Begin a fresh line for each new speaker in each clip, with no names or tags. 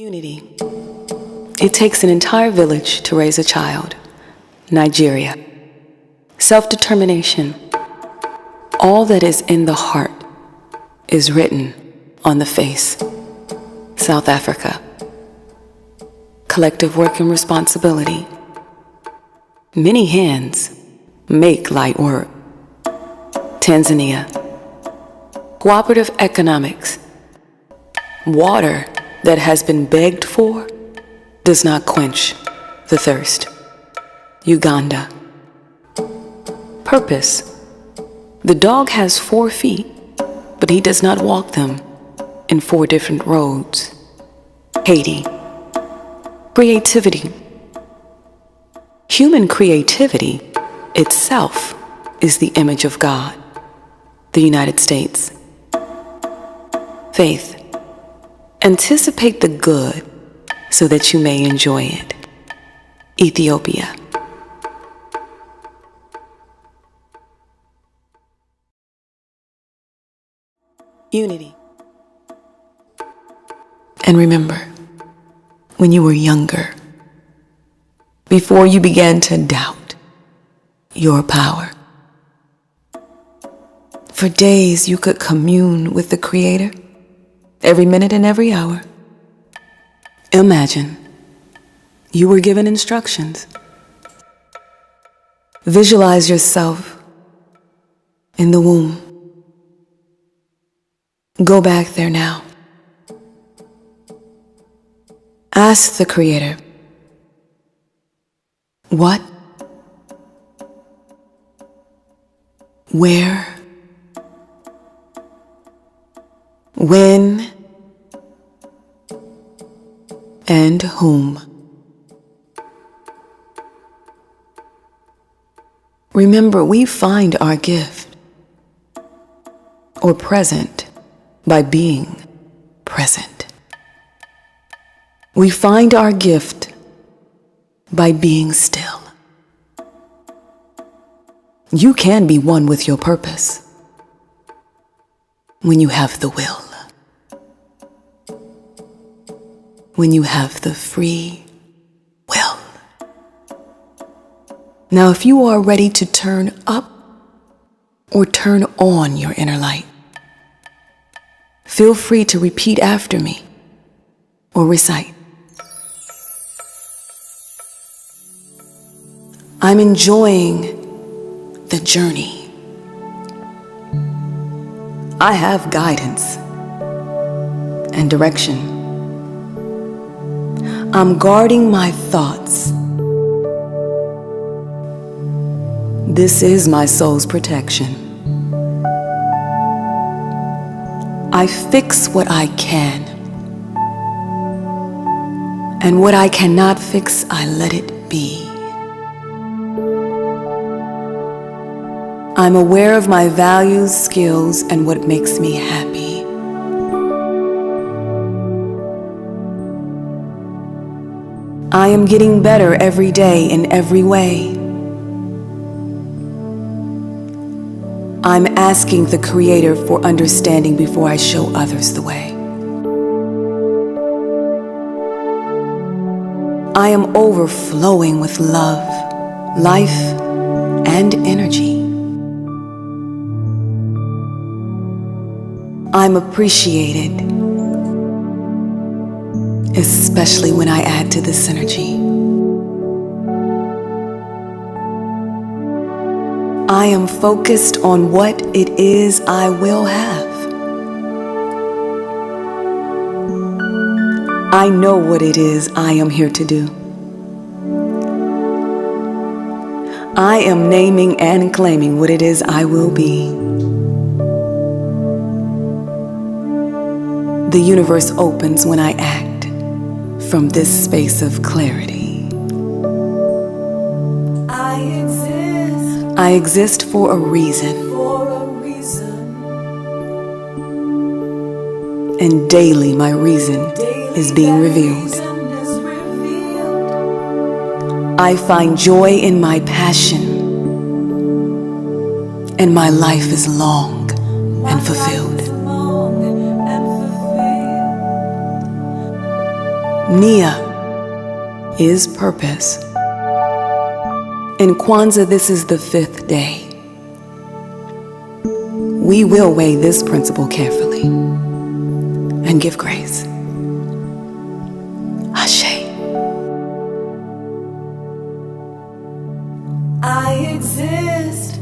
Unity. It takes an entire village to raise a child. Nigeria. Self-determination. All that is in the heart is written on the face. South Africa. Collective work and responsibility. Many hands make light work. Tanzania. Cooperative economics. Water that has been begged for does not quench the thirst. Uganda. Purpose. The dog has 4 feet, but he does not walk them in 4 different roads. Haiti. Creativity. Human creativity itself is the image of God. The United States. Faith. Anticipate the good so that you may enjoy it. Ethiopia. Unity. And remember, when you were younger, before you began to doubt your power, for days you could commune with the Creator, every minute and every hour. Imagine you were given instructions. Visualize yourself in the womb. Go back there now. Ask the Creator, what, where, when, and whom. Remember, we find our gift or present by being present. We find our gift by being still. You can be one with your purpose when you have the will. When you have the free will. Now, if you are ready to turn up or turn on your inner light, feel free to repeat after me or recite. I'm enjoying the journey. I have guidance and direction. I'm guarding my thoughts. This is my soul's protection. I fix what I can, and what I cannot fix, I let it be. I'm aware of my values, skills, and what makes me happy. I am getting better every day in every way. I'm asking the Creator for understanding before I show others the way. I am overflowing with love, life, and energy. I'm appreciated, especially when I add to this energy. I am focused on what it is I will have. I know what it is I am here to do. I am naming and claiming what it is I will be. The universe opens when I act from this space of clarity. I exist for a reason. And daily my reason is being revealed. I find joy in my passion, and my life is long and fulfilled. Nia is purpose. In Kwanzaa, this is the 5th day. We will weigh this principle carefully and give grace. Ashe.
I exist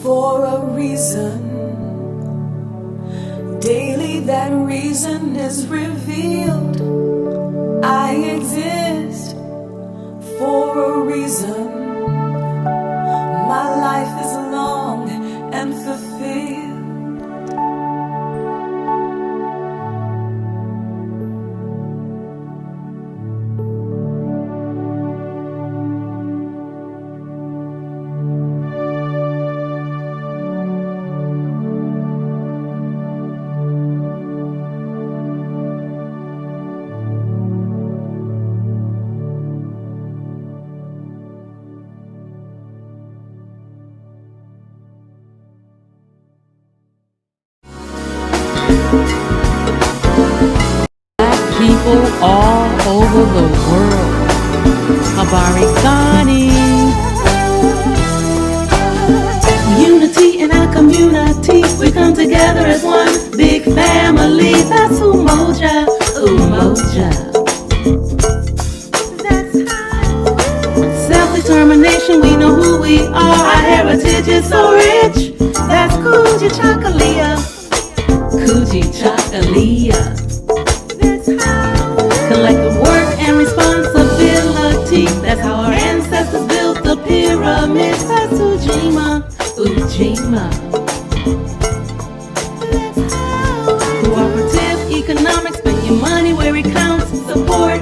for a reason. Daily that reason is revealed. I exist for a reason. My life is long and fulfilled.
Black people all over the world. Habari Ghani. Unity in our community. We come together as one big family. That's Umoja, Umoja. Self-determination, we know who we are. Our heritage is so rich. That's Kuji Chakalia. Kuji Chakalia. Collective work and responsibility. That's how our ancestors built the pyramids. That's Ujima, Ujima. Cooperative economics, spend your money where it counts. Support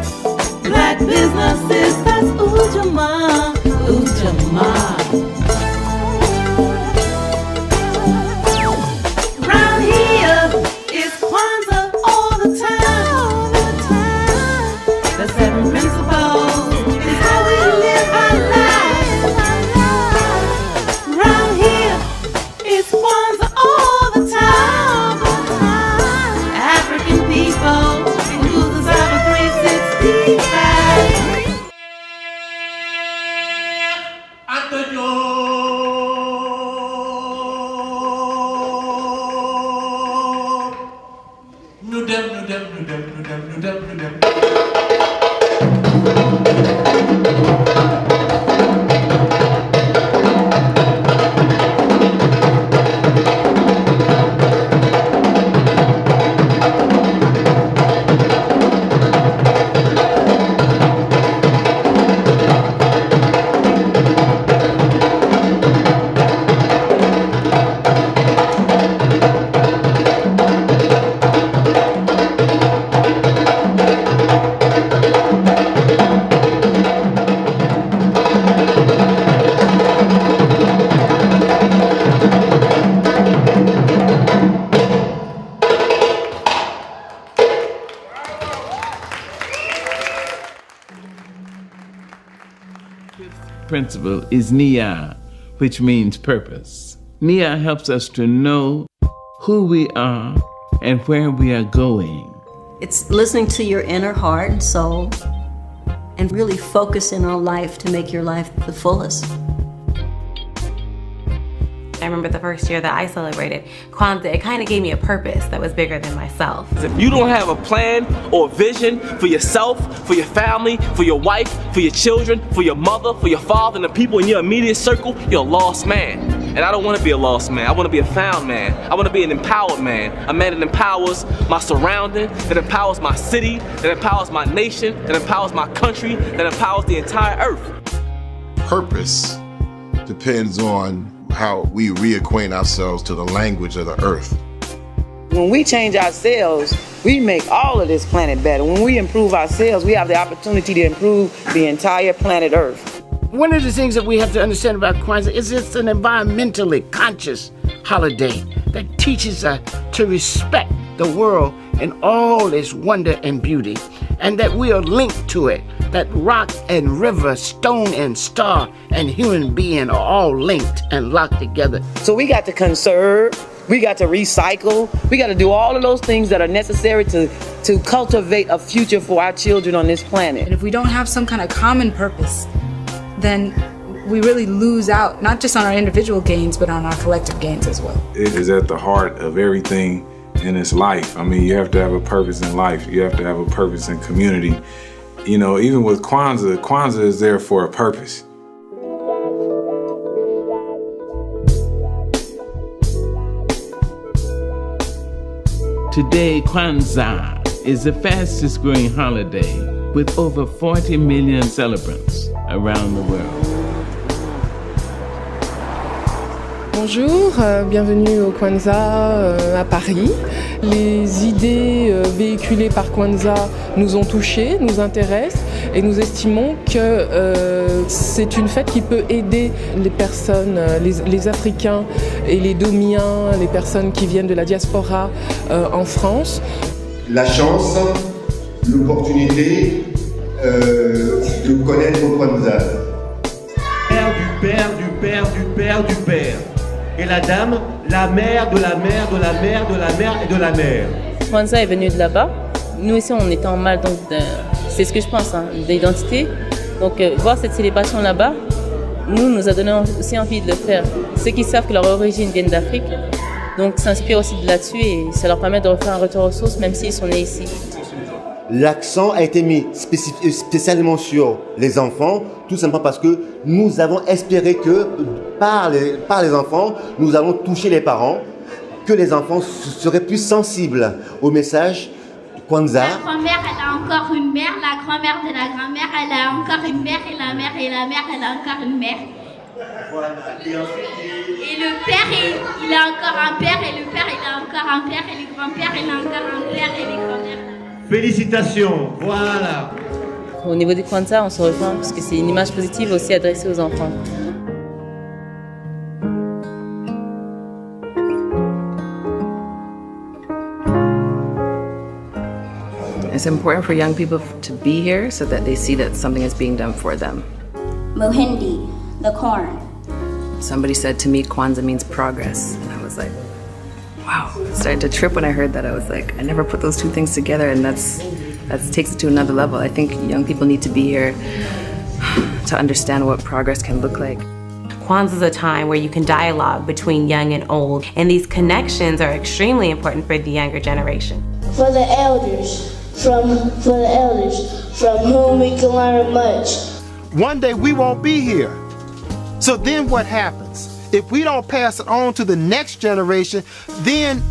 black businesses. That's Ujima, Ujima. Round here is Kwanzaa all the time. The 7 principles is how we live our lives. Round here is Kwanzaa all the time. African people use the cyber 365.
Principle is Nia, which means purpose. Nia helps us to know who we are and where we are going.
It's listening to your inner heart and soul and really focusing on life to make your life the fullest.
I remember the first year that I celebrated Kwanzaa, it kind of gave me a purpose that was bigger than myself.
If you don't have a plan or vision for yourself, for your family, for your wife, for your children, for your mother, for your father, and the people in your immediate circle, you're a lost man. And I don't want to be a lost man. I want to be a found man. I want to be an empowered man. A man that empowers my surrounding, that empowers my city, that empowers my nation, that empowers my country, that empowers the entire earth.
Purpose depends on how we reacquaint ourselves to the language of the earth.
When we change ourselves, we make all of this planet better. When we improve ourselves, we have the opportunity to improve the entire planet Earth.
One of the things that we have to understand about Kwanzaa is it's an environmentally conscious holiday that teaches us to respect the world in all its wonder and beauty, and that we are linked to it, that rock and river, stone and star, and human being are all linked and locked together.
So we got to conserve, We got to recycle. We got to do all of those things that are necessary to cultivate a future for our children on this planet.
And if we don't have some kind of common purpose, then we really lose out, not just on our individual gains, but on our collective gains as well.
It is at the heart of everything in this life. I mean, you have to have a purpose in life. You have to have a purpose in community. You know, even with Kwanzaa, Kwanzaa is there for a purpose.
Today, Kwanzaa is the fastest growing holiday with over 40 million celebrants around the world.
Bonjour, bienvenue au Kwanzaa à Paris. Les idées véhiculées par Kwanzaa nous ont touchés, nous intéressent et nous estimons que c'est une fête qui peut aider les personnes, les Africains et les Domiens, les personnes qui viennent de la diaspora en France.
La chance, l'opportunité de connaître Kwanzaa.
Père du père du père du père du père. Et la dame, la mère de la mère de la mère de la mère et de la mère.
Kwanzaa est venu de là-bas. Nous ici, on était en mal, donc c'est ce que je pense, d'identité. Donc voir cette célébration là-bas, nous a donné aussi envie de le faire. Ceux qui savent que leur origine vient d'Afrique, donc s'inspirent aussi de là-dessus et ça leur permet de refaire un retour aux sources, même s'ils sont nés ici.
L'accent a été mis spécialement sur les enfants, tout simplement parce que nous avons espéré que par les enfants, nous allons toucher les parents, que les enfants seraient plus sensibles au message de Kwanzaa.
La grand-mère, elle a encore une mère, la grand-mère de la grand-mère, elle a encore une mère, et la mère, elle a encore une mère. Et le père, il a encore un père, et le père, il a encore un père, et le grand-père, il a encore un père, et les grand-mères.
Félicitations, voilà.
Au niveau du Kwanzaa, on se rejoint parce que c'est une image positive aussi adressée aux enfants.
It's important for young people to be here so that they see that something is being done for them.
Mohindi, the corn.
Somebody said to me, Kwanzaa means progress. And I was like, wow. I started to trip when I heard that. I was like, I never put those two things together, and that takes it to another level. I think young people need to be here to understand what progress can look like.
Kwanzaa is a time where you can dialogue between young and old, and these connections are extremely important for the younger generation.
For the elders, from whom we can learn much.
One day we won't be here. So then what happens? If we don't pass it on to the next generation, then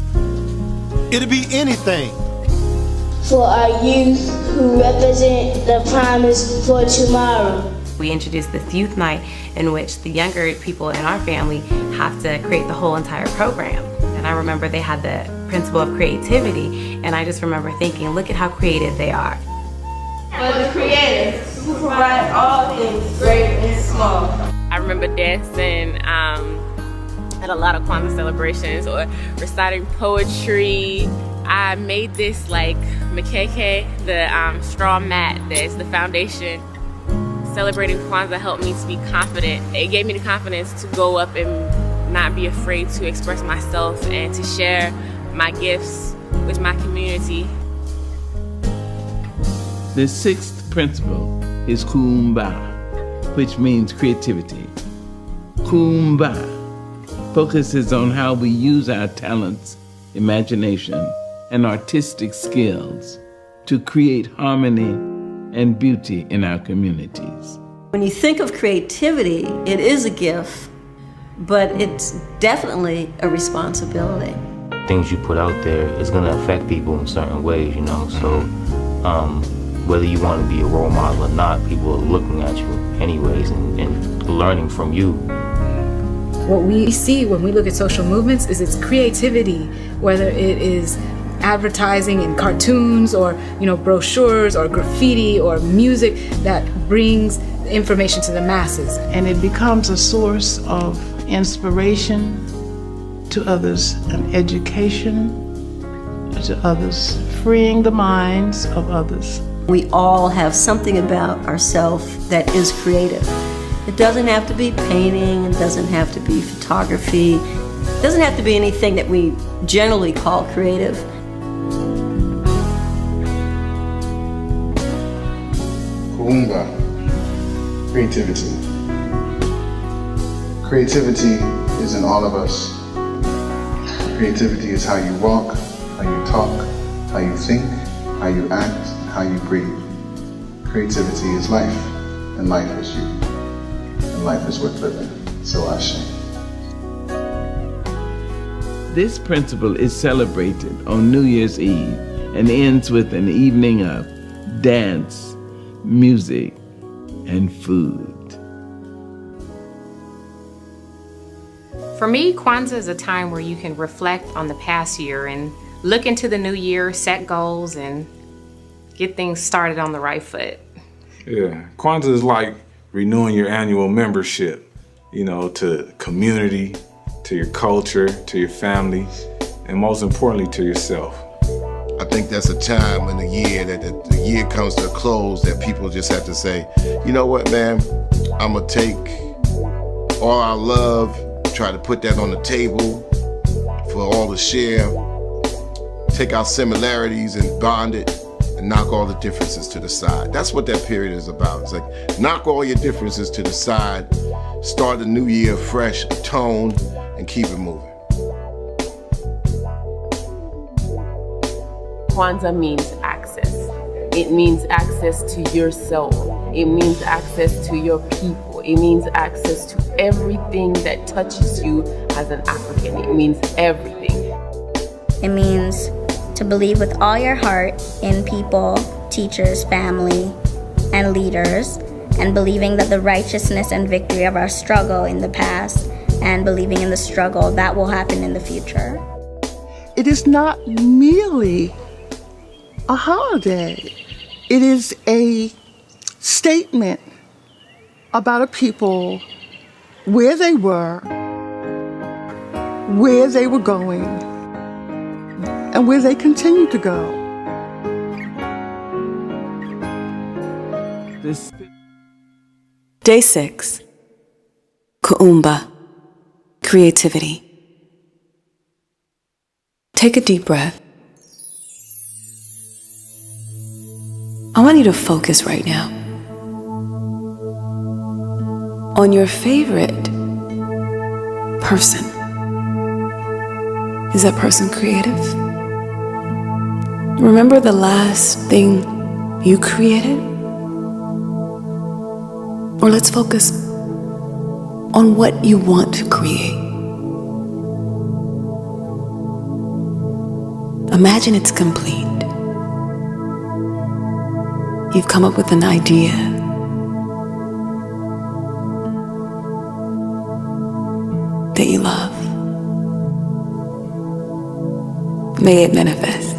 it'll be anything.
For our youth who represent the promise for tomorrow.
We introduced this youth night in which the younger people in our family have to create the whole entire program. And I remember they had the principle of creativity, and I just remember thinking, look at how creative they are.
For the creators who provide all things great and small.
I remember dancing at a lot of Kwanzaa celebrations or reciting poetry. I made this like makeke, the straw mat that's the foundation. Celebrating Kwanzaa helped me to be confident. It gave me the confidence to go up and not be afraid to express myself and to share my gifts with my community.
The sixth principle is Kumbaa, which means creativity. Kumbaa focuses on how we use our talents, imagination, and artistic skills to create harmony and beauty in our communities.
When you think of creativity, it is a gift, but it's definitely a responsibility.
Things you put out there is going to affect people in certain ways, you know, so whether you want to be a role model or not, people are looking at you anyways and learning from you.
What we see when we look at social movements is its creativity, whether it is advertising in cartoons or brochures or graffiti or music that brings information to the masses.
And it becomes a source of inspiration to others, an education to others, freeing the minds of others.
We all have something about ourselves that is creative. It doesn't have to be painting, it doesn't have to be photography. It doesn't have to be anything that we generally call creative.
Kuumba, creativity. Creativity is in all of us. Creativity is how you walk, how you talk, how you think, how you act, how you breathe. Creativity is life, and life is you. And life is worth living. So I say.
This principle is celebrated on New Year's Eve and ends with an evening of dance, music, and food.
For me, Kwanzaa is a time where you can reflect on the past year and look into the new year, set goals, and get things started on the right foot.
Yeah, Kwanzaa is like renewing your annual membership, you know, to community, to your culture, to your family, and most importantly, to yourself.
I think that's a time in the year that the year comes to a close that people just have to say, you know what, man, I'm gonna take all our love, try to put that on the table for all to share, take our similarities and bond it, and knock all the differences to the side. That's what that period is about. It's like, knock all your differences to the side, start the new year fresh, atone, and keep it moving.
Kwanzaa means access. It means access to your soul. It means access to your people. It means access to everything that touches you as an African. It means everything.
It means to believe with all your heart in people, teachers, family, and leaders, and believing that the righteousness and victory of our struggle in the past and believing in the struggle that will happen in the future.
It is not merely a holiday. It is a statement about a people, where they were going, and where they continue to go.
Day 6. Kuumba, creativity. Take a deep breath. I want you to focus right now on your favorite person. Is that person creative? Remember the last thing you created? Or let's focus on what you want to create. Imagine it's complete. You've come up with an idea. That you love. May it manifest.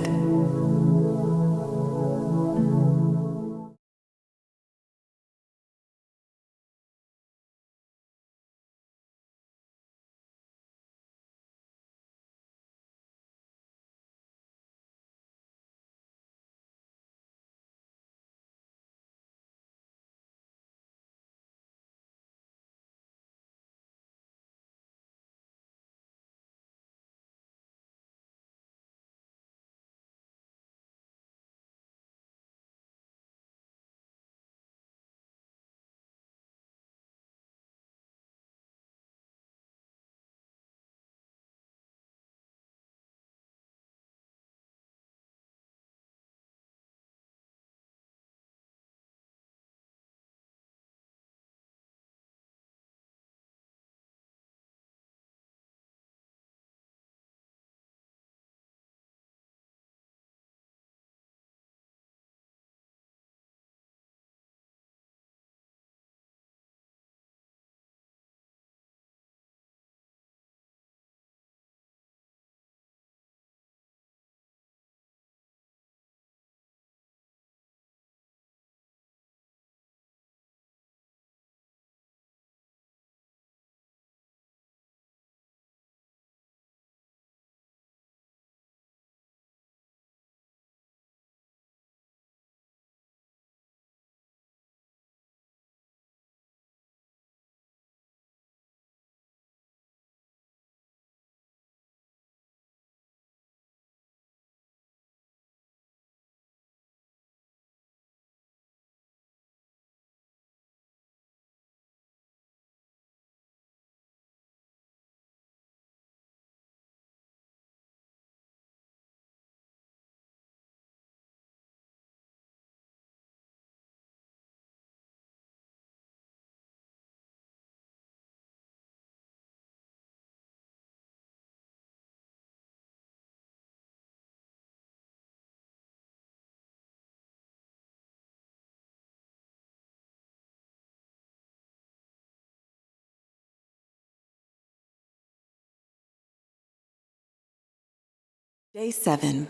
Day 7.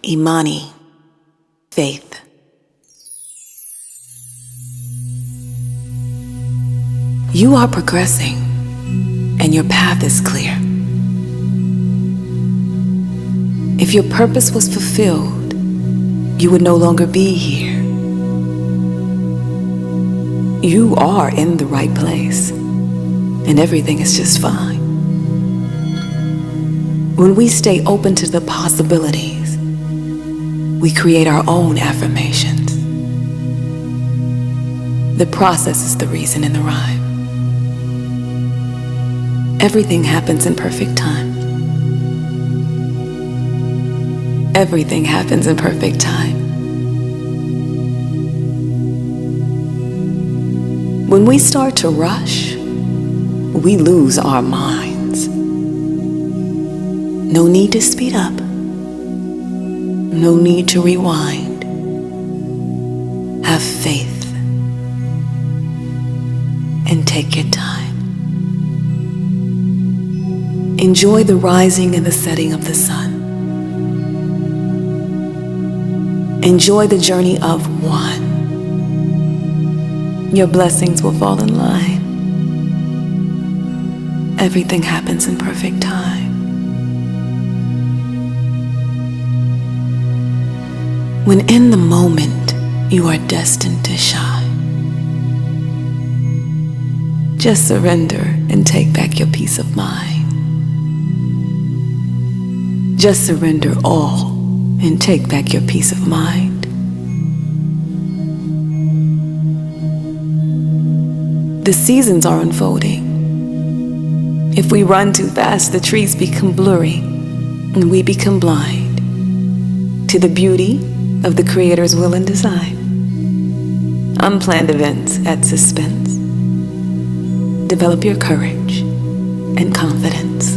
Imani. Faith. You are progressing, and your path is clear. If your purpose was fulfilled, you would no longer be here. You are in the right place, and everything is just fine. When we stay open to the possibilities, we create our own affirmations. The process is the reason in the rhyme. Everything happens in perfect time. Everything happens in perfect time. When we start to rush, we lose our minds. No need to speed up. No need to rewind. Have faith and take your time. Enjoy the rising and the setting of the sun. Enjoy the journey of one. Your blessings will fall in line. Everything happens in perfect time. When in the moment you are destined to shine, just surrender and take back your peace of mind. Just surrender all and take back your peace of mind. The seasons are unfolding. If we run too fast, the trees become blurry and we become blind to the beauty of the Creator's will and design. Unplanned events add suspense. Develop your courage and confidence.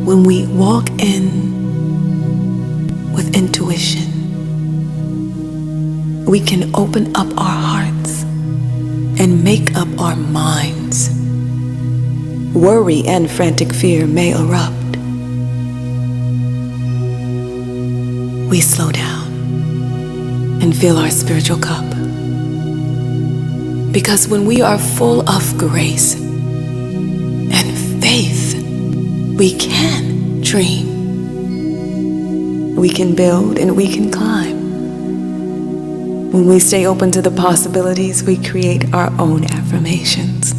When we walk in with intuition, we can open up our hearts and make up our minds. Worry and frantic fear may erupt. We slow down and fill our spiritual cup. Because when we are full of grace and faith, we can dream. We can build and we can climb. When we stay open to the possibilities, we create our own affirmations.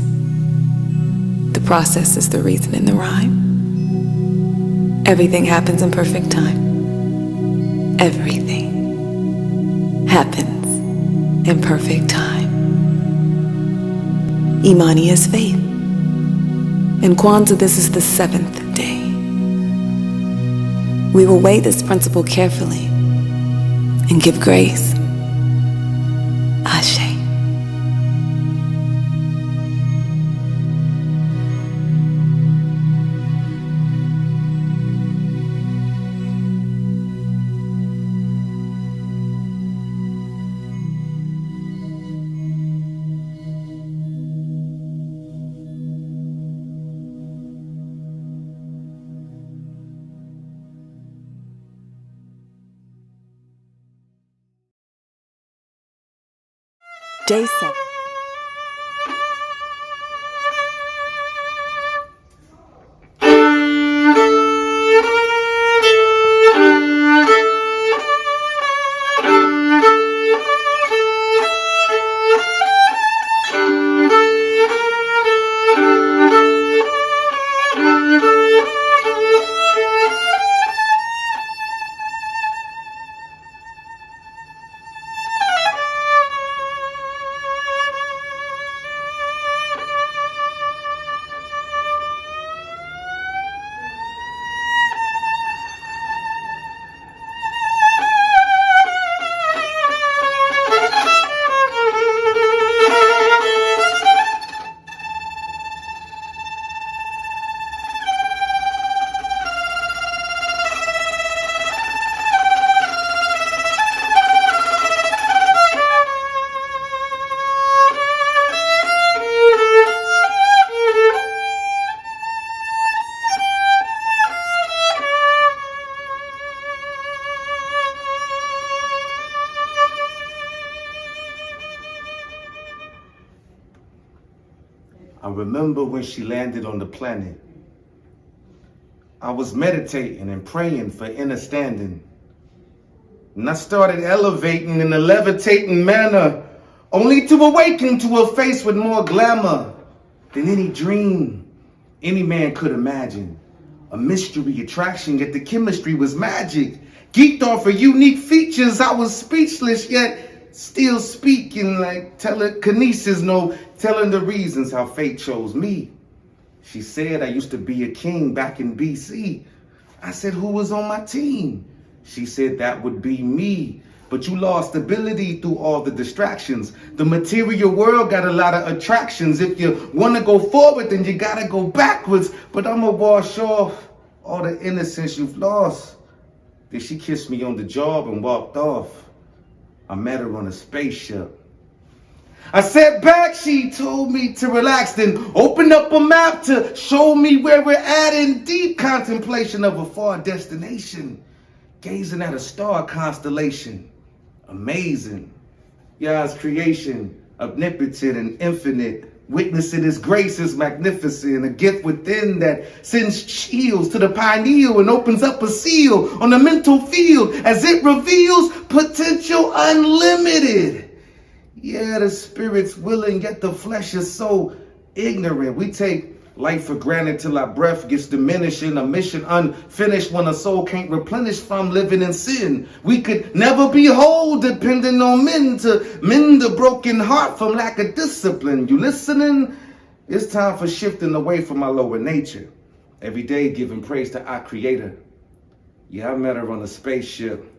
The process is the reason in the rhyme. Everything happens in perfect time. Everything happens in perfect time. Imani is faith. In Kwanzaa, this is the 7th day. We will weigh this principle carefully and give grace. Ashe. Day 7.
remember when she landed on the planet. I was meditating and praying for inner standing. And I started elevating in a levitating manner, only to awaken to a face with more glamour than any dream any man could imagine. A mystery attraction, yet the chemistry was magic. Geeked off her unique features, I was speechless, yet still speaking like telekinesis, no telling the reasons how fate chose me. She said I used to be a king back in BC. I said, who was on my team? She said that would be me. But you lost stability through all the distractions. The material world got a lot of attractions. If you want to go forward, then you got to go backwards. But I'm going to wash off all the innocence you've lost. Then she kissed me on the jaw and walked off. I met her on a spaceship. I sat back, she told me to relax, then open up a map to show me where we're at in deep contemplation of a far destination. Gazing at a star constellation. Amazing. Yah's creation, omnipotent and infinite. Witnessing his grace is magnificent. A gift within that sends chills to the pineal and opens up a seal on the mental field as it reveals potential unlimited. Yeah, the spirit's willing, yet the flesh is so ignorant. We take life for granted till our breath gets diminishing, a mission unfinished when a soul can't replenish from living in sin. We could never be whole depending on men to mend a broken heart from lack of discipline. You listening? It's time for shifting away from our lower nature. Every day giving praise to our creator. Yeah, I met her on a spaceship.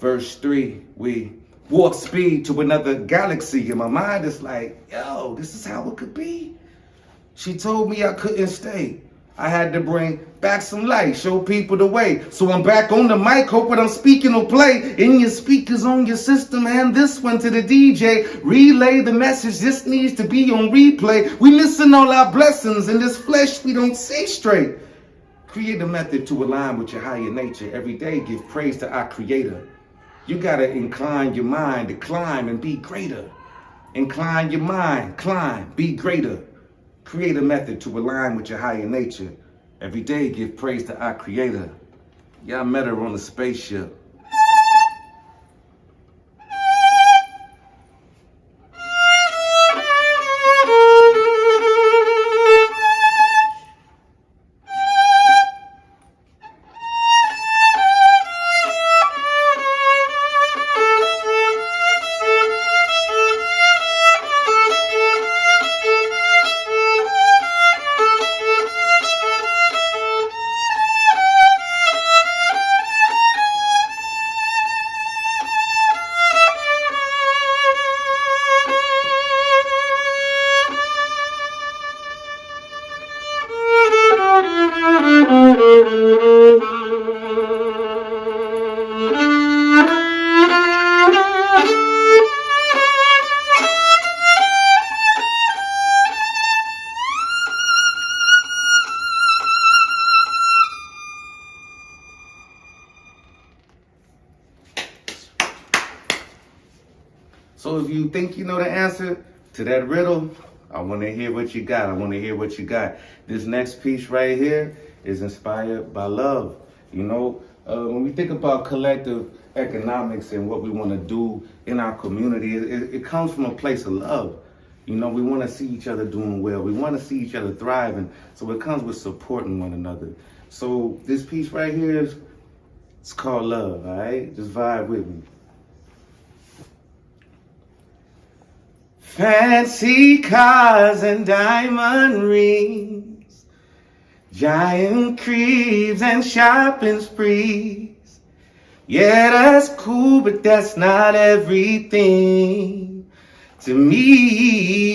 Verse 3, we warp speed to another galaxy. And my mind is like, yo, this is how it could be. She told me I couldn't stay. I had to bring back some light, show people the way. So I'm back on the mic, hope what I'm speaking will play in your speakers on your system. And this one to the DJ, relay the message. This needs to be on replay. We missing all our blessings in this flesh we don't see straight. Create a method to align with your higher nature. Every day give praise to our creator. You gotta incline your mind to climb and be greater. Incline your mind, climb, be greater. Create a method to align with your higher nature. Every day give praise to our creator. Yeah, I met her on a spaceship. So if you think you know the answer to that riddle, I want to hear what you got. I want to hear what you got. This next piece right here is inspired by love. You know, when we think about collective economics and what we want to do in our community, it comes from a place of love. You know, we want to see each other doing well. We want to see each other thriving. So it comes with supporting one another. So this piece right here it's called Love, all right? Just vibe with me. Fancy cars and diamond rings, giant cribs and shopping sprees. Yeah, that's cool, but that's not everything to me.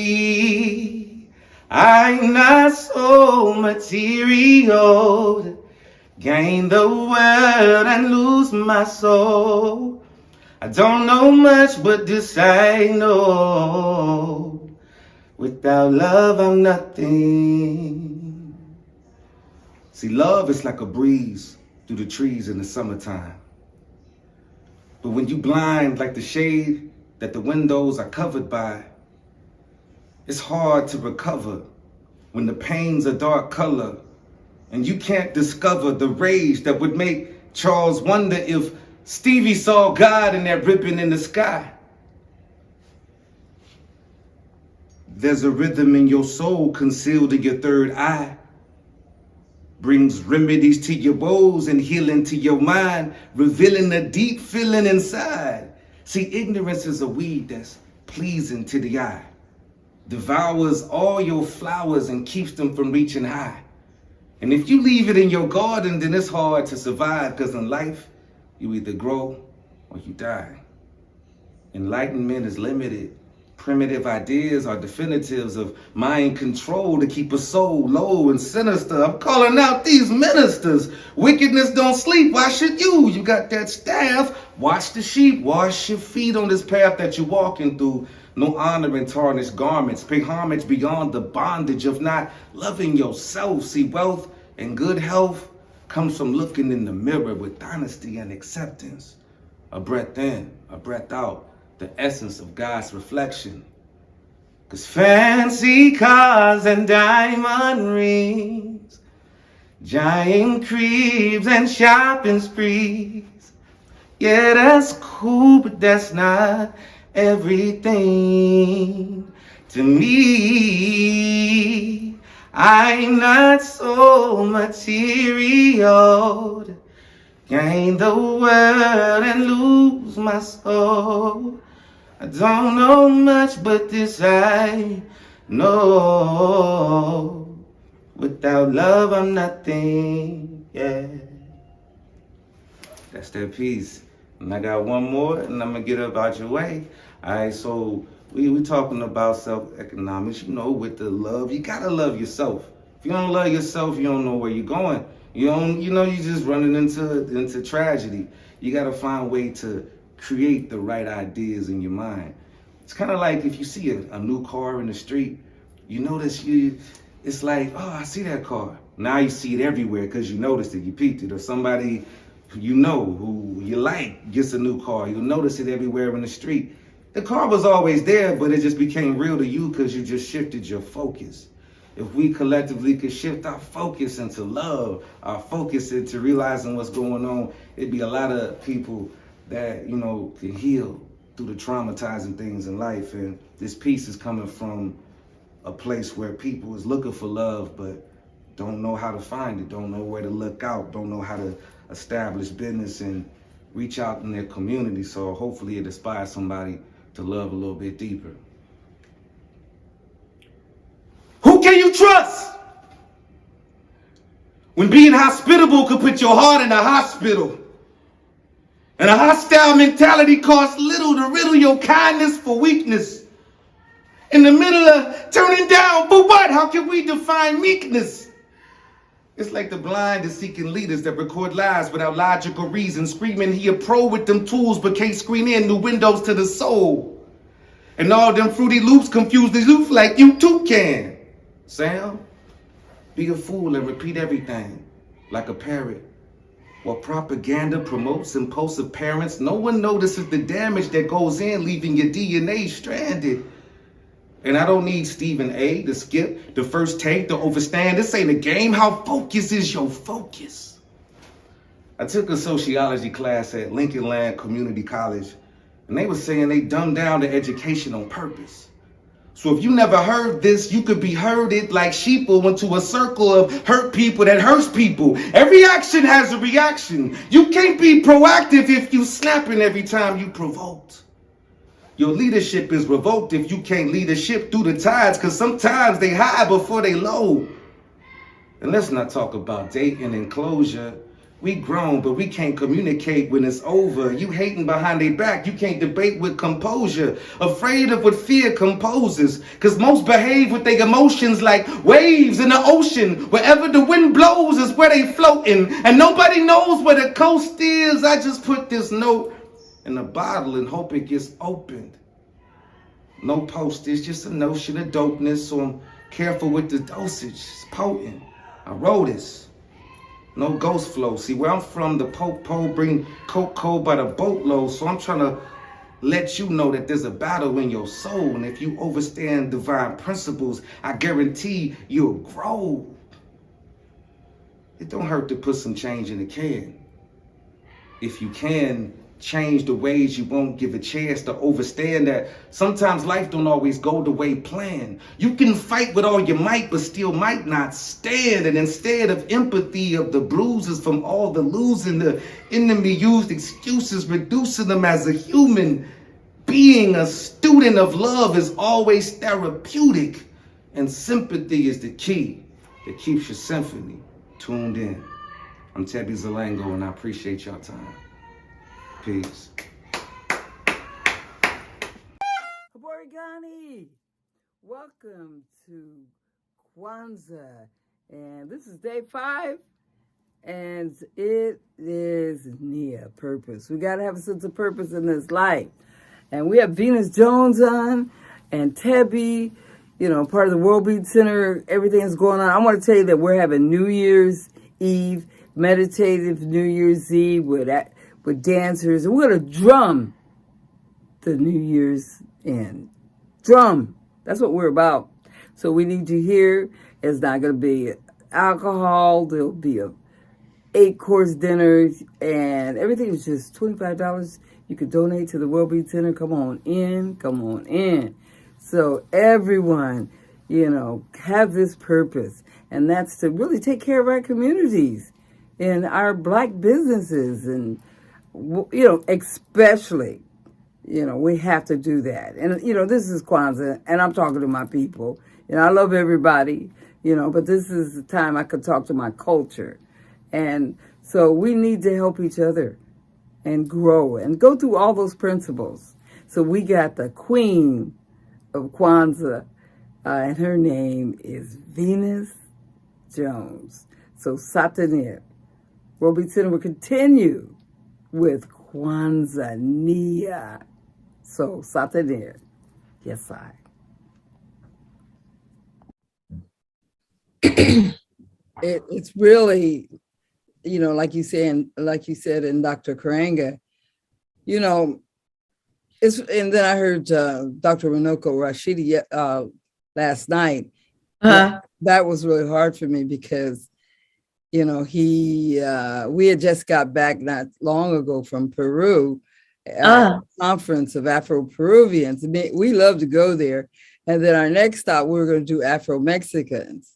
I'm not so material to gain the world and lose my soul. I don't know much, but this I know. Without love, I'm nothing. See, love is like a breeze through the trees in the summertime. But when you blind like the shade that the windows are covered by, it's hard to recover when the pain's a dark color, and you can't discover the rage that would make Charles wonder if Stevie saw God in that ribbon in the sky. There's a rhythm in your soul concealed in your third eye. Brings remedies to your woes and healing to your mind, revealing a deep feeling inside. See, ignorance is a weed that's pleasing to the eye. Devours all your flowers and keeps them from reaching high. And if you leave it in your garden, then it's hard to survive, because in life, you either grow or you die. Enlightenment is limited. Primitive ideas are definitives of mind control to keep a soul low and sinister. I'm calling out these ministers. Wickedness don't sleep. Why should you? You got that staff. Watch the sheep. Wash your feet on this path that you're walking through. No honor in tarnished garments. Pay homage beyond the bondage of not loving yourself. See, wealth and good health comes from looking in the mirror with honesty and acceptance. A breath in, a breath out. The essence of God's reflection. 'Cause fancy cars and diamond rings, giant cribs and shopping sprees, yeah, that's cool, but that's not everything to me. I'm not so material to gain the world and lose my soul. I don't know much, but this I know. Without love, I'm nothing, yeah. That's that piece. And I got one more, and I'm gonna get up out your way. All right, so we talking about self-economics, you know, with the love. You gotta love yourself. If you don't love yourself, you don't know where you're going. You just running into tragedy. You gotta find a way to create the right ideas in your mind. It's kind of like if you see a new car in the street, you notice it's like, oh, I see that car. Now you see it everywhere because you noticed it, you peeped it, or somebody you know who you like gets a new car. You'll notice it everywhere in the street. The car was always there, but it just became real to you because you just shifted your focus. If we collectively could shift our focus into love, our focus into realizing what's going on, it'd be a lot of people that, can heal through the traumatizing things in life. And this piece is coming from a place where people is looking for love, but don't know how to find it, don't know where to look out, don't know how to establish business and reach out in their community. So hopefully it inspires somebody to love a little bit deeper. Who can you trust? When being hospitable could put your heart in a hospital. And a hostile mentality costs little to riddle your kindness for weakness. In the middle of turning down for what? How can we define meekness? It's like the blind is seeking leaders that record lies without logical reason, screaming he a pro with them tools but can't screen in new windows to the soul. And all them Fruity Loops confuse the youth like you too can. Sam, be a fool and repeat everything like a parrot. While propaganda promotes impulsive parents, no one notices the damage that goes in, leaving your DNA stranded. And I don't need Stephen A. to skip the first take to overstand. This ain't a game. How focused is your focus? I took a sociology class at Lincoln Land Community College, and they were saying they dumbed down the education on purpose. So if you never heard this, you could be herded like sheeple into a circle of hurt people that hurts people. Every action has a reaction. You can't be proactive if you snapping every time you provoked. Your leadership is revoked if you can't lead a ship through the tides, because sometimes they high before they low. And let's not talk about dating and closure. We grown, but we can't communicate when it's over. You hating behind their back, you can't debate with composure. Afraid of what fear composes, because most behave with their emotions like waves in the ocean. Wherever the wind blows is where they floating, and nobody knows where the coast is. I just put this note in a bottle and hope it gets opened. No postage, just a notion of dopeness, so I'm careful with the dosage. It's potent. I wrote this. No ghost flow. See, where I'm from, the po bring cocoa by the boatload, so I'm trying to let you know that there's a battle in your soul. And if you understand divine principles, I guarantee you'll grow. It don't hurt to put some change in the can. If you can, change the ways you won't give a chance to understand that sometimes life don't always go the way planned. You can fight with all your might, but still might not stand. And instead of empathy of the bruises from all the losing, the enemy used excuses, reducing them as a human being. A student of love is always therapeutic, and sympathy is the key that keeps your symphony tuned in. I'm Tebby Zalango, and I appreciate y'all time. Peace.
Haborigani, welcome to Kwanzaa, and this is day 5, and it is Nia purpose. We gotta have a sense of purpose in this life, and we have Venus Jones on, and Tebby, part of the World Beat Center. Everything is going on. I want to tell you that we're having New Year's Eve, meditative New Year's Eve with dancers, and we're gonna drum the New Year's end. Drum. That's what we're about. So we need you here. It's not gonna be alcohol. There'll be a 8-course dinner, and everything is just $25. You can donate to the World Beat Center. Come on in. Come on in. So everyone, have this purpose, and that's to really take care of our communities and our Black businesses, and especially, we have to do that. And this is Kwanzaa, and I'm talking to my people. I love everybody, but this is the time I could talk to my culture, and so we need to help each other and grow and go through all those principles. So we got the queen of Kwanzaa, and her name is Venus Jones. So Satanir. World Beat Center will continue with Kwanzaa Nia. So Satanir. Yes, I. It's really, like you said in Dr. Karenga, and then I heard Dr. Runoko Rashidi last night. That was really hard for me because, we had just got back not long ago from Peru, a conference of Afro-Peruvians. We love to go there. And then our next stop, we were going to do Afro-Mexicans.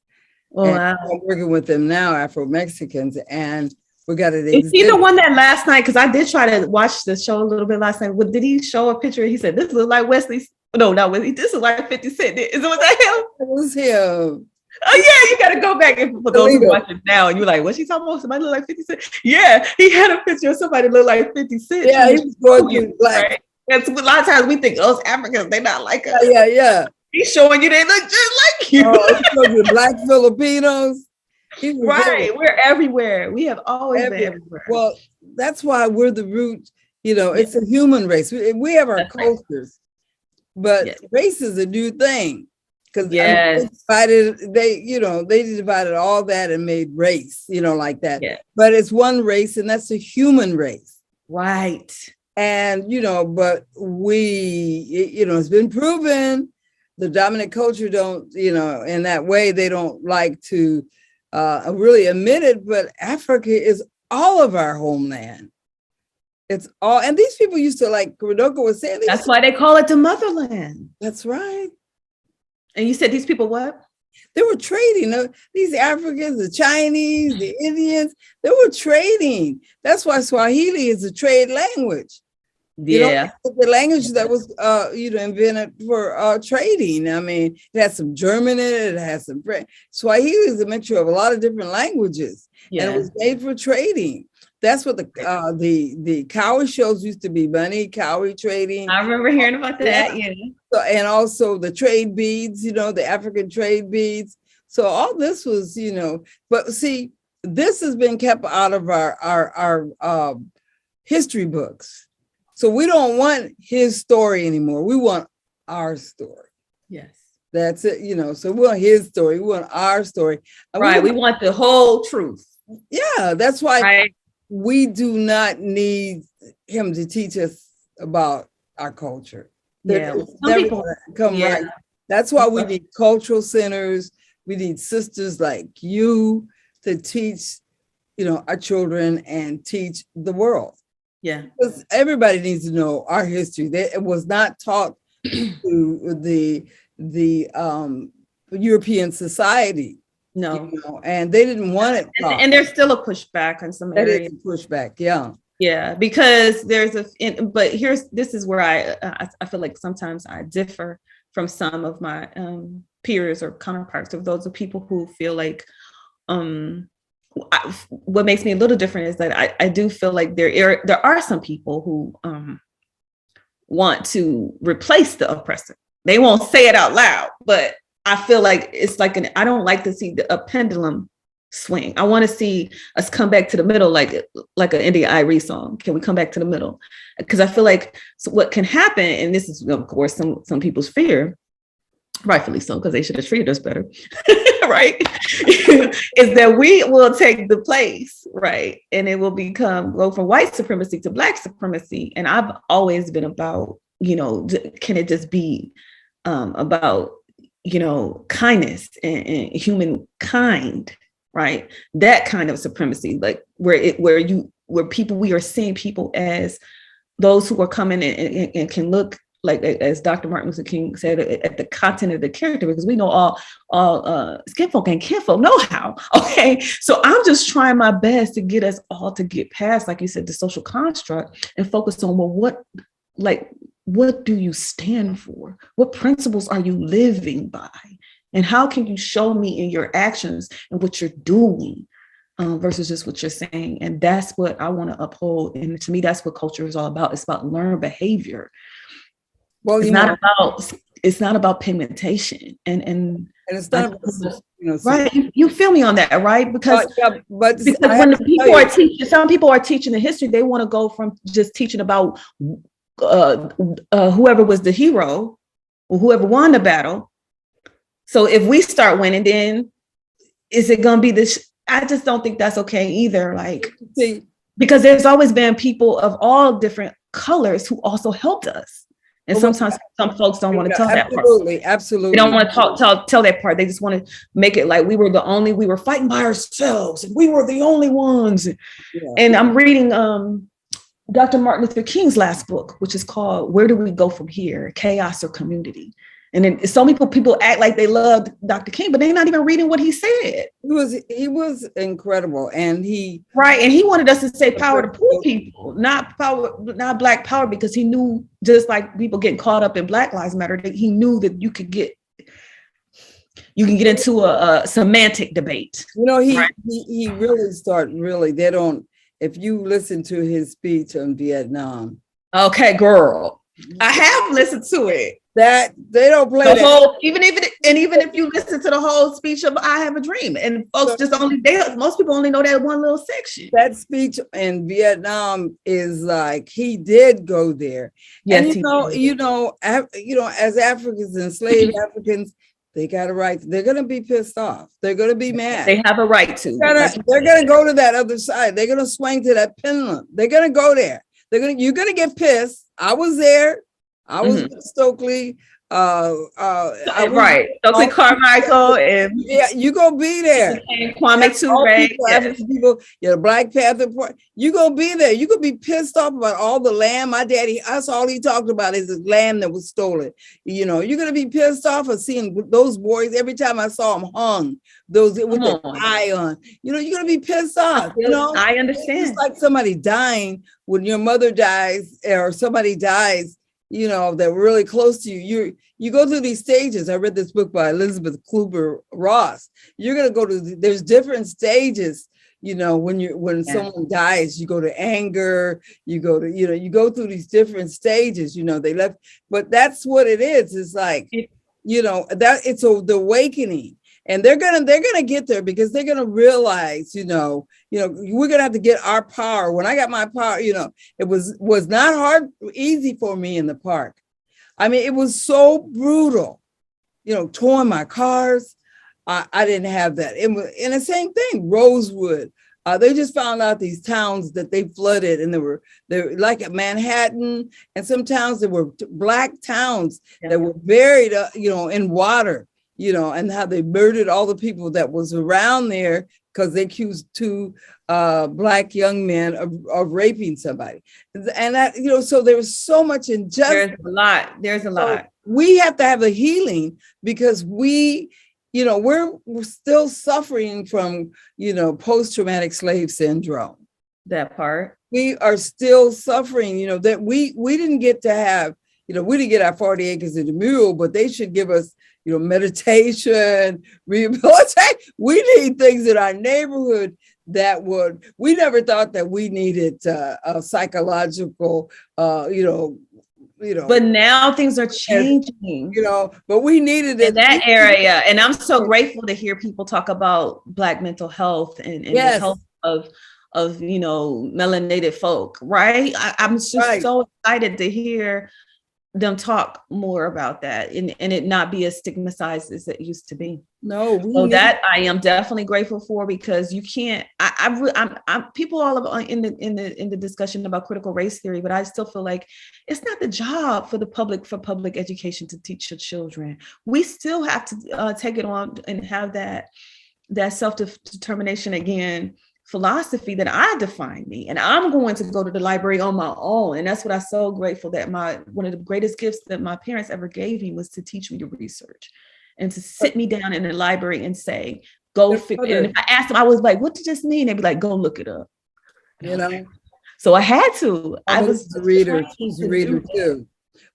Oh, wow.
I'm working with them now, Afro-Mexicans, and we got it.
Is he the one that last night? Because I did try to watch the show a little bit last night. Did he show a picture? He said, "This looks like Wesley." No, not Wesley. This is like 50 Cent. Was that him?
It was him.
Oh yeah, you got to go back and for those who watch it now, and you're like, "What's she talking about? Somebody look like 50 Cent?" Yeah, he had a picture of somebody look like 50 Cent.
Yeah, he was going through black.
Right? And so a lot of times we think those Africans, they not like us.
Yeah.
He's showing you they look just like you.
Oh, he's showing you black Filipinos.
Right, we're everywhere. We have always been everywhere.
Well, that's why we're the root. It's a human race. We have our cultures, but race is a new thing because they divided all that and made race, like that. Yeah. But it's one race, and that's a human race,
right?
And but it's been proven the dominant culture don't, in that way they don't like to. Really admit it, but Africa is all of our homeland. It's all, and these people used to, like Rodoko was saying.
That's why they call it the motherland.
That's right.
And you said these people what?
They were trading. These Africans, the Chinese, the Indians, they were trading. That's why Swahili is a trade language.
Yeah,
the language that was invented for trading. I mean, it has some German in it. It has some French. Swahili is a mixture of a lot of different languages, and it was made for trading. That's what the cowrie shows used to be. Money cowrie trading.
I remember hearing about that. Yeah.
So, and also the trade beads. The African trade beads. So all this was, but see, this has been kept out of our history books. So we don't want his story anymore. We want our story.
Yes.
That's it. So we want his story. We want our story.
Right. We want the whole truth.
Yeah. That's why we do not need him to teach us about our culture.
Yeah,
It's
some
never
people
gonna come
yeah.
right. That's why we need cultural centers. We need sisters like you to teach, our children and teach the world.
Yeah.
Because everybody needs to know our history. It was not taught to the European society.
No.
And they didn't want it taught.
And there's still a pushback in some
That
areas.
is a pushback, yeah.
Yeah, because but this is where I feel like sometimes I differ from some of my peers or counterparts of those of people who feel like what makes me a little different is that I do feel like there are some people who want to replace the oppressor. They won't say it out loud, but I feel like it's like I don't like to see a pendulum swing. I want to see us come back to the middle, like an India Irie song. Can we come back to the middle? Because I feel like what can happen, and this is of course some people's fear, rightfully so, because they should have treated us better, right? Is that we will take the place, right? And it will go from white supremacy to Black supremacy. And I've always been about, can it just be about, kindness and humankind, right? That kind of supremacy, like we are seeing people as those who are coming and can look like, as Dr. Martin Luther King said, at the content of the character, because we know all skinfolk and kinfolk know how. Okay, so I'm just trying my best to get us all to get past, like you said, the social construct and focus on what do you stand for? What principles are you living by? And how can you show me in your actions and what you're doing versus just what you're saying? And that's what I want to uphold. And to me, that's what culture is all about. It's about learned behavior. Well, it's not about pigmentation and it's not about, right. You feel me on that, right? Because when the people are teaching, some people are teaching the history, they want to go from just teaching about whoever was the hero or whoever won the battle. So if we start winning, then is it going to be this? I just don't think that's okay either. Like, because there's always been people of all different colors who also helped us. And sometimes some folks don't want to tell that part.
Absolutely.
They don't want to tell that part. They just want to make it like we were fighting by ourselves and we were the only ones. Yeah. And I'm reading Dr. Martin Luther King's last book, which is called Where Do We Go From Here? Chaos or Community? And then so many people act like they loved Dr. King, but they're not even reading what he said.
He was incredible. And he
wanted us to say power to poor people, not Black power, because he knew, just like people getting caught up in Black Lives Matter, that he knew that you can get into a semantic debate.
He really started if you listen to his speech on Vietnam.
Okay, girl. I have listened to it.
That they don't play
the whole, even if you listen to the whole speech of I Have a Dream, and folks most people only know that one little section.
That speech in Vietnam is like, he did go there. Yes, and as Africans, enslaved Africans, they got a right. They're going to be pissed off. They're going to be mad.
They have a right to.
They're going to go to that other side. They're going to swing to that pendulum. They're going to go there. You're going to get pissed. I was there. I was with Stokely.
Right. Stokely Carmichael. And
yeah, you gonna be there.
Kwame Ture.
People, the Black Panther. You gonna be there. You gonna be pissed off about all the lamb. My daddy, that's all he talked about is the lamb that was stolen. You're gonna be pissed off of seeing those boys every time I saw them hung. Those with the eye on. You're gonna be pissed off.
I understand.
It's like somebody dying when your mother dies or somebody dies. They're really close to you. You go through these stages. I read this book by Elizabeth Kluber-Ross. You're going to go there's different stages. When someone dies, you go to anger, you go through these different stages, they left, but that's what it is. It's like, that it's the awakening. And they're gonna get there because they're gonna realize, we're gonna have to get our power. When I got my power, it was not easy for me in the park. I mean, it was so brutal, towing my cars. I didn't have that. And the same thing, Rosewood, They just found out these towns that they flooded, and they were like at Manhattan and some towns that were black towns that were buried, in water, and how they murdered all the people that was around there because they accused two black young men of raping somebody. And that, so there was so much injustice.
There's a lot.
We have to have a healing because we're still suffering from, post-traumatic slave syndrome.
That part.
We are still suffering, that we didn't get to have, we didn't get our 40 acres of the mule, but they should give us, meditation, rehabilitation. We need things in our neighborhood we never thought that we needed a psychological,
but now things are changing,
but we needed it
in that area. And I'm so grateful to hear people talk about Black mental health and the health of melanated folk, right? I'm just so excited to hear them talk more about that and it not be as stigmatized as it used to be. So that I am definitely grateful for, because you can't. I'm people all about in the discussion about critical race theory, but I still feel like it's not the job for public education to teach your children. We still have to take it on and have that self-determination again philosophy that I define me, and I'm going to go to the library on my own. And that's what I'm so grateful that one of the greatest gifts that my parents ever gave me was to teach me to research and to sit me down in the library and say, go figure. And if I asked them, I was like, what did this mean? They'd be like, go look it up. So I had to. I was
a reader. She's a reader too.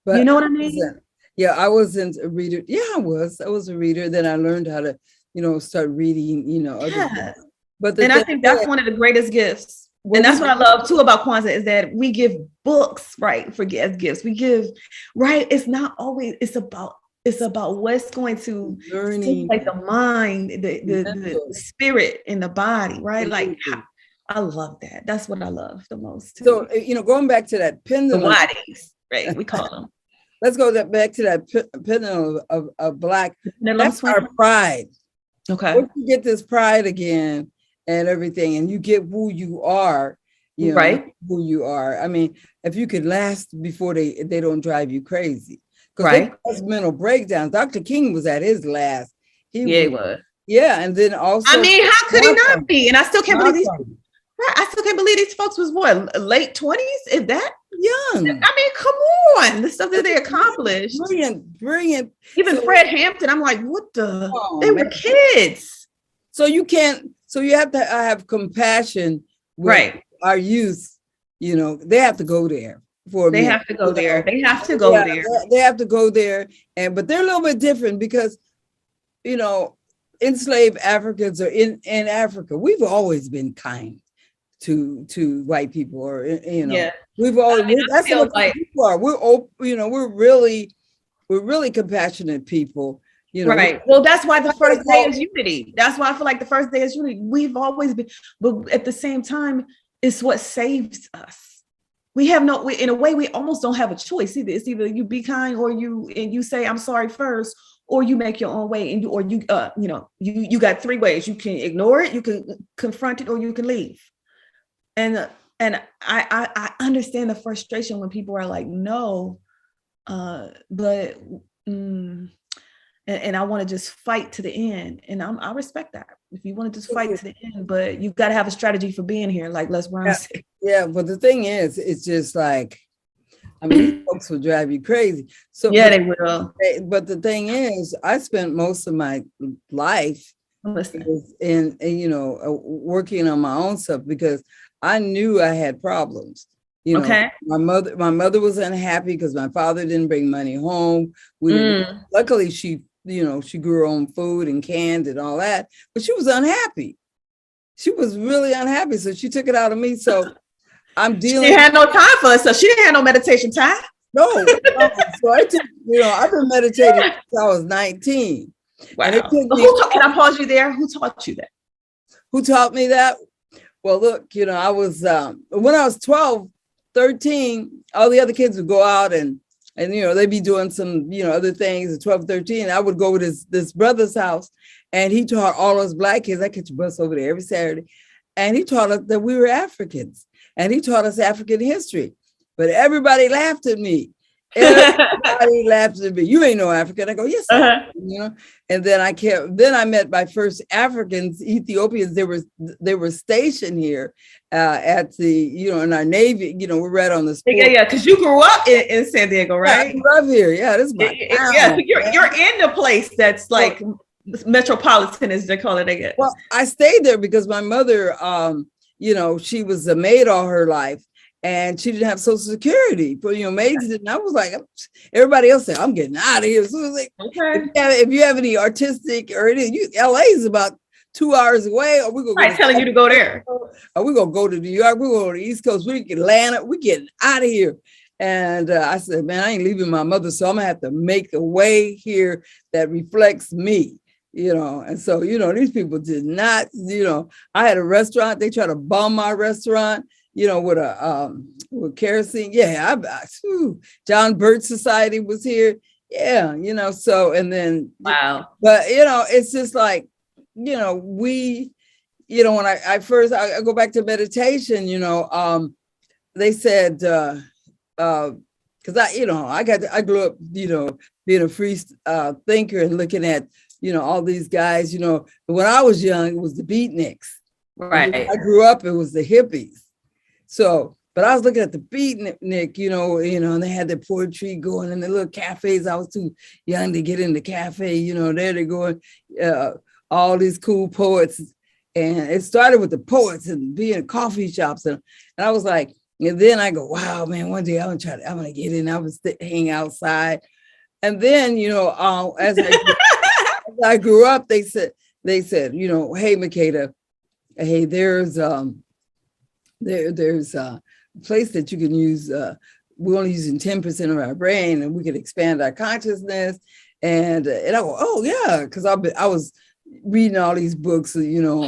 But
you know what I mean?
Yeah, I wasn't a reader. Yeah, I was a reader. Then I learned how to, start reading, other books.
And I think that's one of the greatest gifts. And that's what I love too about Kwanzaa, is that we give books, right, as gifts. We give, right? It's not always, it's about what's going to stimulate the mind, the spirit in the body, right? Like, I love that. That's what I love the most too.
So, going back to that pendulum.
The bodies, right, we call them.
Let's go back to that pendulum of Black. That's our pride.
Okay.
Once you get this pride again, and everything, and you get who you are, who you are. I mean, if you could last before they don't drive you crazy. Right. Because mental breakdowns. Dr. King was at his last.
He was.
Yeah, and then also.
I mean, how could he not be? And I still can't believe these. Right, I still can't believe these folks was what, late 20s? Is that
young?
I mean, come on, the stuff that they accomplished.
Brilliant.
Even Fred Hampton, I'm like, what the? They were kids.
So you have to have compassion with our youth. They have to go there.
They have to go there. They have to go there.
They have to go there. But they're a little bit different because, enslaved Africans are in Africa. We've always been kind to white people, or we've always. That's what people are. We're really compassionate people.
Right. Well, that's why the first day is unity. That's why I feel like the first day is unity. We've always been, but at the same time, it's what saves us. In a way, we almost don't have a choice either. It's either you be kind, or you say I'm sorry first, or you make your own way, and you got three ways. You can ignore it, you can confront it, or you can leave. And I understand the frustration when people are like, no, but. And I want to just fight to the end. And I respect that. If you want to just fight to the end, but you've got to have a strategy for being here, like Les Brown said.
Yeah, but the thing is, it's just like, these folks will drive you crazy. So
yeah, they will.
But the thing is, I spent most of my life in working on my own stuff, because I knew I had problems. My mother was unhappy because my father didn't bring money home. Luckily, she grew her own food and canned and all that, but she was unhappy. She was really unhappy, so she took it out of me. So I'm dealing.
She had no time for it, so she didn't have no meditation time.
No. So I took, I've been meditating since I was 19.
Wow. And can I pause you there? Who taught you that?
Who taught me that? Well, look, I was when I was 12, 13, all the other kids would go out and they'd be doing some, other things at 12, 13. I would go to this brother's house, and he taught all those Black kids. I catch a bus over there every Saturday. and he taught us that we were Africans, and he taught us African history. But everybody laughed at me. Everybody laughed at me. You ain't no African. I go, yes, I am, you know. And then I met my first Africans, Ethiopians. They were stationed here at the, you know, in our Navy. You know, we're right on the sport.
Yeah. Because you grew up in San Diego, right?
Yeah, I grew up here. Yeah, this is my town.
Yeah, so you're in the place that's like metropolitan, as they call it, I guess.
Well, I stayed there because my mother, you know, she was a maid all her life. And she didn't have Social Security, but you know, maids didn't. I was like, everybody else said, I'm getting out of here. So it was like, if you have any artistic or anything, LA is about 2 hours away. Or we're gonna
telling you to go there.
Or we're gonna go to New York. We're going to the East Coast. We get Atlanta. We're getting out of here. And I said, man, I ain't leaving my mother, so I'm gonna have to make a way here that reflects me. You know, and so you know, these people did not. You know, I had a restaurant. They tried to bomb my restaurant. You know, with kerosene. Yeah, John Birch Society was here. Yeah, you know, so, and then,
wow.
But, you know, it's just like, you know, you know, when I go back to meditation, you know, they said, because I grew up, you know, being a free thinker and looking at, you know, all these guys, you know, when I was young, it was the beatniks.
Right.
When I grew up, it was the hippies. So, but I was looking at the beatnik, you know, and they had their poetry going in the little cafes. I was too young to get in the cafe, you know, there they're going, all these cool poets. And it started with the poets and being in coffee shops. And I was like, and then I go, wow, man, one day I'm going to get in. I was hang outside. And then, you know, as I grew up, they said, you know, hey, Makeda, hey, there's a place that you can use. We're only using 10% of our brain, and we can expand our consciousness. And I go, oh yeah, because I was reading all these books, you know,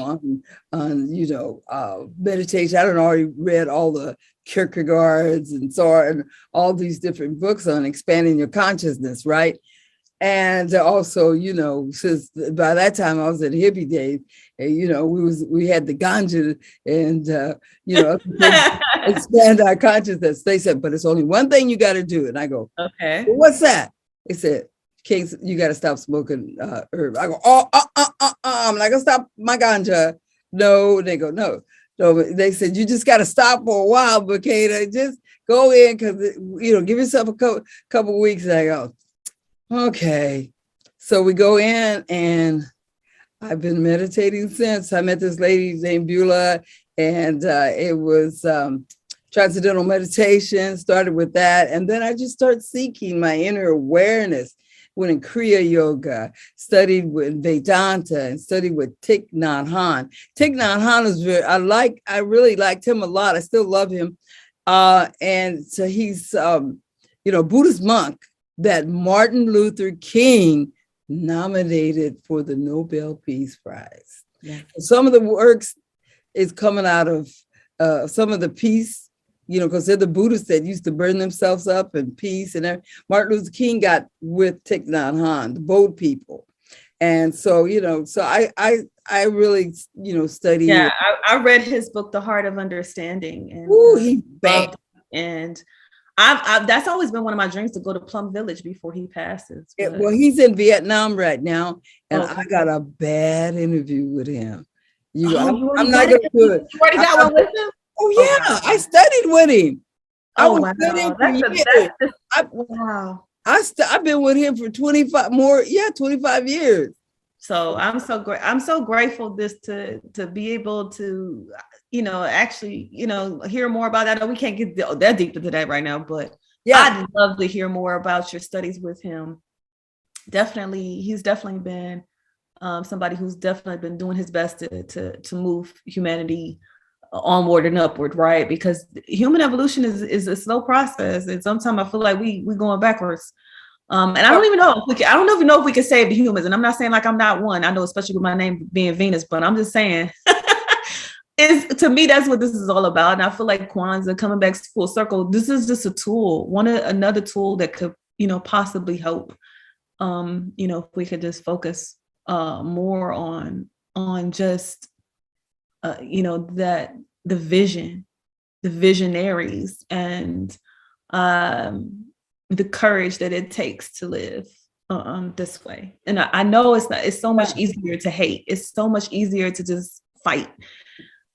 on you know, meditation. I don't already read all the Kierkegaards and so on, and all these different books on expanding your consciousness, right? And also, you know, since by that time I was in hippie days, and, you know, we had the ganja and, you know, expand our consciousness. They said, but it's only one thing you got to do. And I go, okay, well, what's that? They said, Kings, you got to stop smoking herb. I go, I'm not gonna stop my ganja. No, they go, no. So they said, you just got to stop for a while, Makeda. Just go in, because, you know, give yourself a couple of weeks. And I go, okay. So we go in, and I've been meditating since. I met this lady named Beulah, and it was transcendental meditation, started with that. And then I just started seeking my inner awareness. Went in Kriya Yoga, studied with Vedanta, and studied with Thich Nhat Hanh. Thich Nhat Hanh is I really liked him a lot. I still love him. And so he's, you know, Buddhist monk that Martin Luther King nominated for the Nobel Peace Prize. Yeah. Some of the works is coming out of some of the peace, you know, because they're the Buddhists that used to burn themselves up in peace. And everything. Martin Luther King got with Thich Nhat Hanh, the boat people. And so, you know, so I really, you know, study.
Yeah, I read his book, The Heart of Understanding. And
he's big.
And I've that's always been one of my dreams, to go to Plum Village before he passes.
But... Well, he's in Vietnam right now, and I got a bad interview with him. I'm not going to do it.
You already got one with him?
Oh yeah, I studied with him. I was with him for years.
Wow.
I've been with him for 25 years.
So I'm so grateful to be able to, you know, actually, you know, hear more about that. I know we can't get that deep into that right now, but yeah, I'd love to hear more about your studies with him. Definitely, he's definitely been somebody who's definitely been doing his best to move humanity onward and upward, right? Because human evolution is a slow process, and sometimes I feel like we going backwards. And I don't even know if we can save the humans. And I'm not saying like I'm not one. I know, especially with my name being Venus, but I'm just saying, to me, that's what this is all about. And I feel like Kwanzaa, coming back full circle, this is just a tool, another tool that could, you know, possibly help. You know, if we could just focus more on just that the vision, the visionaries, and the courage that it takes to live this way. And I know it's so much easier to hate. It's so much easier to just fight.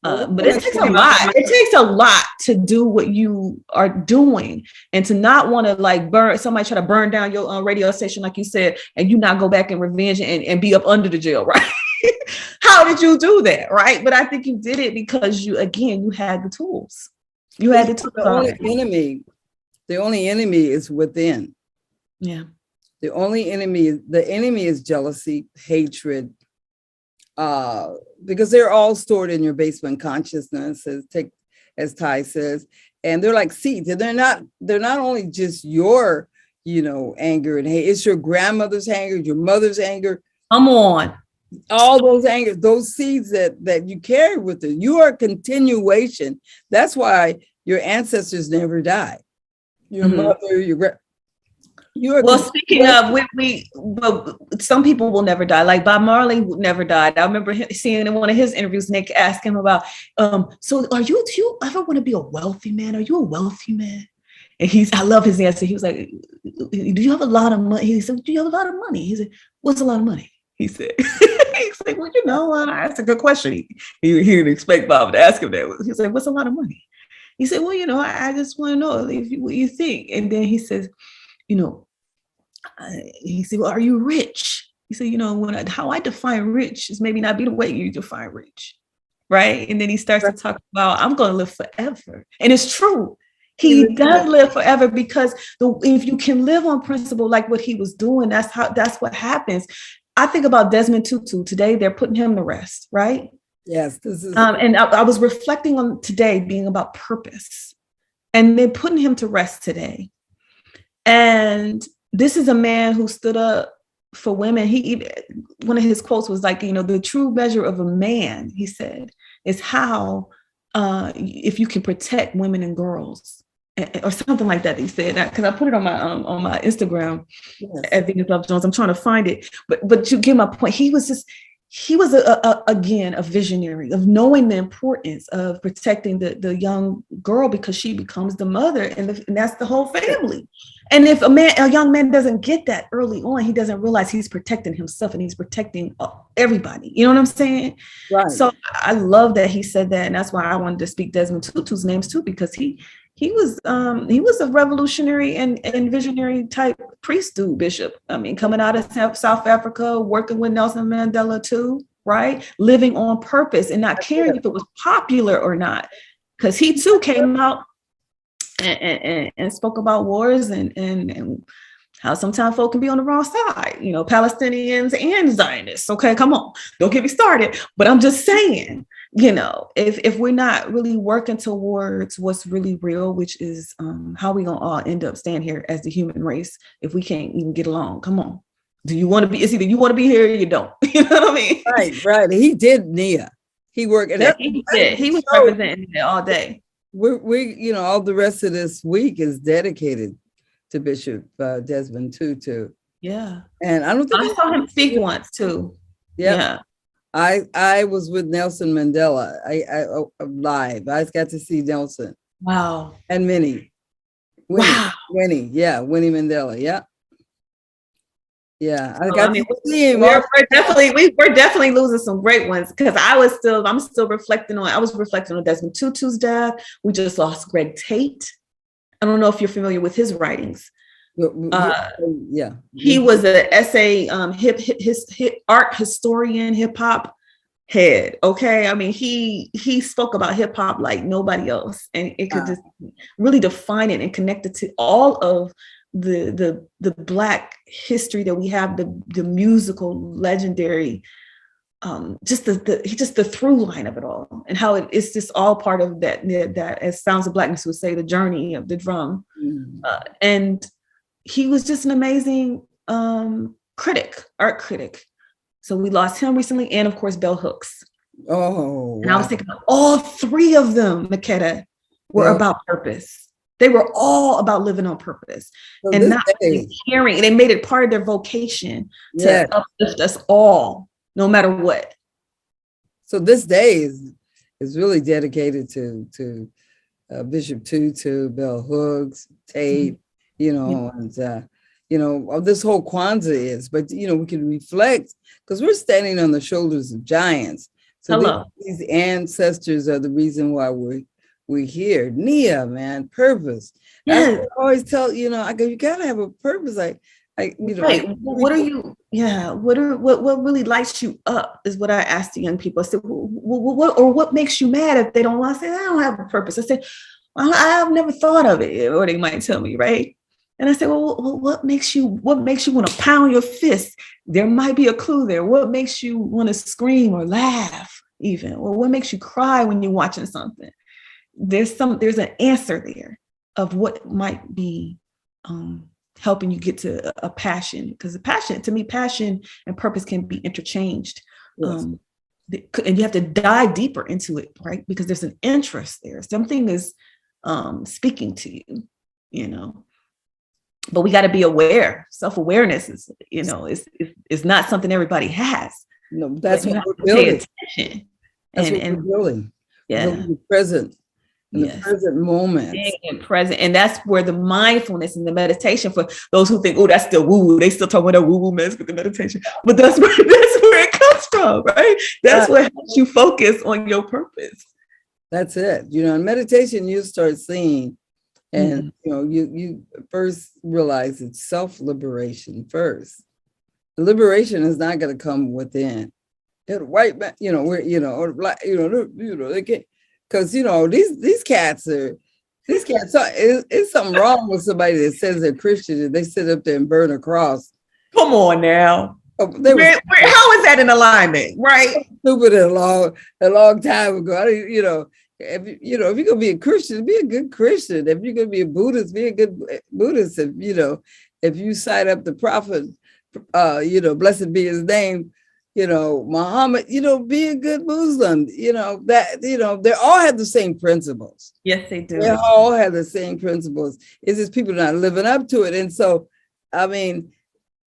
But it takes a lot. It takes a lot to do what you are doing, and to not want to like somebody try to burn down your radio station, like you said, and you not go back and revenge and be up under the jail, right? How did you do that, right? But I think you did it because you had the tools. You had the tools.
The only enemy is within.
Yeah.
The enemy is jealousy, hatred, because they're all stored in your basement consciousness, as Ty says, and they're like seeds. And they're not only just your, anger and hate. It's your grandmother's anger, your mother's anger.
Come on.
All those anger, those seeds that you carry with it. You are a continuation. That's why your ancestors never die. Your mother,
speaking of, well, some people will never die. Like Bob Marley never died. I remember seeing in one of his interviews, Nick asked him about, so do you ever want to be a wealthy man? Are you a wealthy man? And I love his answer. He was like, do you have a lot of money? He said, do you have a lot of money? He said, what's a lot of money? He said, he's like, well, that's a good question. He didn't expect Bob to ask him that. He was like, what's a lot of money? He said, well, I just want to know what you think. And then he says, he said, well, are you rich? He said, how I define rich is maybe not be the way you define rich, right? And then he starts to talk about, I'm going to live forever. And it's true. He does live forever because if you can live on principle like what he was doing, that's what happens. I think about Desmond Tutu today. They're putting him to rest, right?
Yes. This is.
And I was reflecting on today being about purpose, and they're putting him to rest today. And this is a man who stood up for women. One of his quotes was like, the true measure of a man, he said, is how if you can protect women and girls, or something like that. He said that because I put it on my Instagram at Venus Love Jones. I'm trying to find it, but you get my point. He was again a visionary of knowing the importance of protecting the young girl, because she becomes the mother, and that's the whole family. And if a young man doesn't get that early on, he doesn't realize he's protecting himself and he's protecting everybody. You know what I'm saying?
Right.
So I love that he said that, and that's why I wanted to speak Desmond Tutu's names too, because he was a revolutionary and visionary type priest dude, bishop. I mean, coming out of South Africa, working with Nelson Mandela too, right? Living on purpose and not caring if it was popular or not, because he too came out and spoke about wars and how sometimes folk can be on the wrong side, Palestinians and Zionists. Okay, come on, don't get me started. But I'm just saying, if we're not really working towards what's really real, which is how we gonna all end up staying here as the human race, if we can't even get along, come on. Do you want to be? It's either you want to be here or you don't. You know what I mean?
Right. He did Nia. He worked.
He did. He was representing it all day.
We all the rest of this week is dedicated to Bishop Desmond Tutu.
Yeah.
And I don't think
I saw him speak once too. Yeah.
I was with Nelson Mandela. I live. I got to see Nelson.
Wow.
And Winnie. Winnie Mandela. Yeah. Yeah. I got to see him.
We're definitely losing some great ones, because I'm still reflecting on Desmond Tutu's death. We just lost Greg Tate. I don't know if you're familiar with his writings.
Yeah.
He was an essay art historian, hip hop head. Okay. I mean, he spoke about hip hop like nobody else, and it could just really define it and connect it to all of the Black history that we have, the musical legendary, just the through line of it all, and how it's just all part of that as Sounds of Blackness would say, the journey of the drum. And he was just an amazing art critic. So we lost him recently, and of course Bell Hooks.
Oh,
and I was thinking all three of them, Makeda, were about purpose. They were all about living on purpose and not caring. They made it part of their vocation to uplift us all, no matter what.
So this day is really dedicated to Bishop Tutu, Bell Hooks, Tate, you know, and you know, this whole Kwanzaa is, but you know, we can reflect because we're standing on the shoulders of giants. So these ancestors are the reason why we're here. Nia, man, purpose. That's what I always tell, you know, I go, you gotta have a purpose. You know,
right. What are you? Yeah. What really lights you up is what I ask the young people. I said, what makes you mad if they don't want to say, I don't have a purpose. I said, well, I've never thought of it, or they might tell me, right? And I said, well, what makes you want to pound your fist? There might be a clue there. What makes you want to scream or laugh even? Or what makes you cry when you're watching something? There's an answer there of what might be helping you get to a passion, because passion and purpose can be interchanged. Yes. And you have to dive deeper into it, right? Because there's an interest there. Something is speaking to you, you know. But we got to be aware. Self-awareness is, you know, is not something everybody has.
No, that's what we're building. That's what we're building.
Yeah.
Building present. In the present moment.
Being present. And that's where the mindfulness and the meditation, for those who think, oh, that's still woo-woo. They still talk about that woo-woo mess with the meditation. But that's where it comes from, right? That's what helps you focus on your purpose.
That's it. You know, in meditation, you start seeing, and you know, you first realize it's self-liberation first. Liberation is not going to come within. The white man, you know, we're, you know, or black, you know, they can't. Because, you know, these cats are, it's something wrong with somebody that says they're Christian and they sit up there and burn a cross.
Come on now.
Oh,
how is that in alignment, right?
Stupid a long time ago. If you're going to be a Christian, be a good Christian. If you're going to be a Buddhist, be a good Buddhist. If you cite up the prophet, blessed be his name, you know, Muhammad, you know, be a good Muslim, you know, that, you know, they all have the same principles.
Yes, they do.
They all have the same principles. It's just people not living up to it. And so, I mean,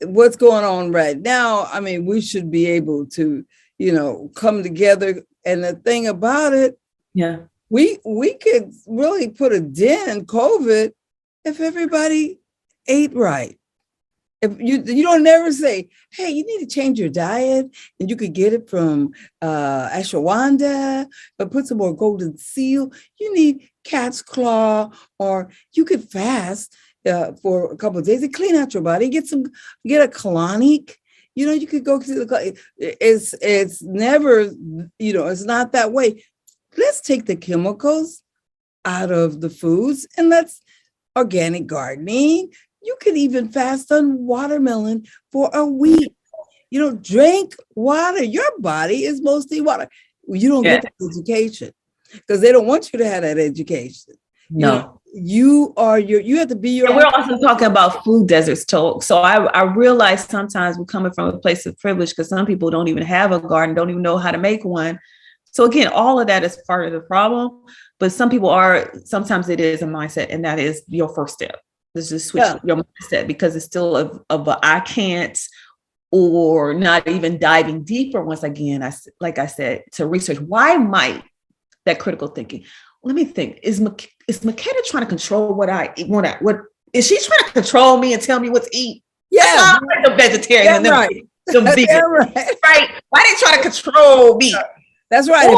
what's going on right now, I mean, we should be able to, you know, come together. And the thing about it, we could really put a dent in COVID if everybody ate right. If you don't never say, hey, you need to change your diet, and you could get it from ashwagandha, but put some more golden seal. You need cat's claw, or you could fast for a couple of days and clean out your body. Get a colonic. You know, you could go to the. It's never, you know, it's not that way. Let's take the chemicals out of the foods and let's organic gardening. You can even fast on watermelon for a week. You know, drink water. Your body is mostly water. You don't get that education because they don't want you to have that education.
No.
You have to be your.
And we're also talking about food deserts, too. So I realize sometimes we're coming from a place of privilege because some people don't even have a garden, don't even know how to make one. So again, all of that is part of the problem. But some people sometimes it is a mindset, and that is your first step. This is switch your mindset, because it's still of a I can't, or not even diving deeper. Once again, like I said, to research why might that critical thinking. Let me think. Is Makeda trying to control what I eat? What is she trying to control me and tell me what to eat? Yeah, I'm like the vegetarian.
Right.
The vegan, right? Why they trying to control me?
That's right.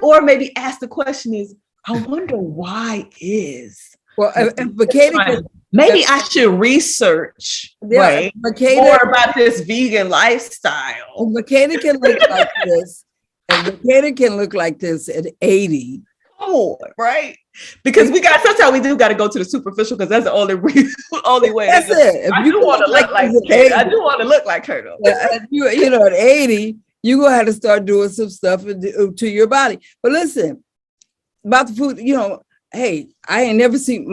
Or maybe ask the question is, I wonder why is.
Well, if
maybe I should research right, more about this vegan lifestyle.
Makeda can look like this, and Makeda can look like this at 80.
Oh, right? Because sometimes we do got to go to the superficial, because that's the only way.
That's it.
I do want to look like her. I do want to look like her, though.
You know, at 80, you're going to have to start doing some stuff to your body. But listen, about the food, you know, hey, I ain't never seen,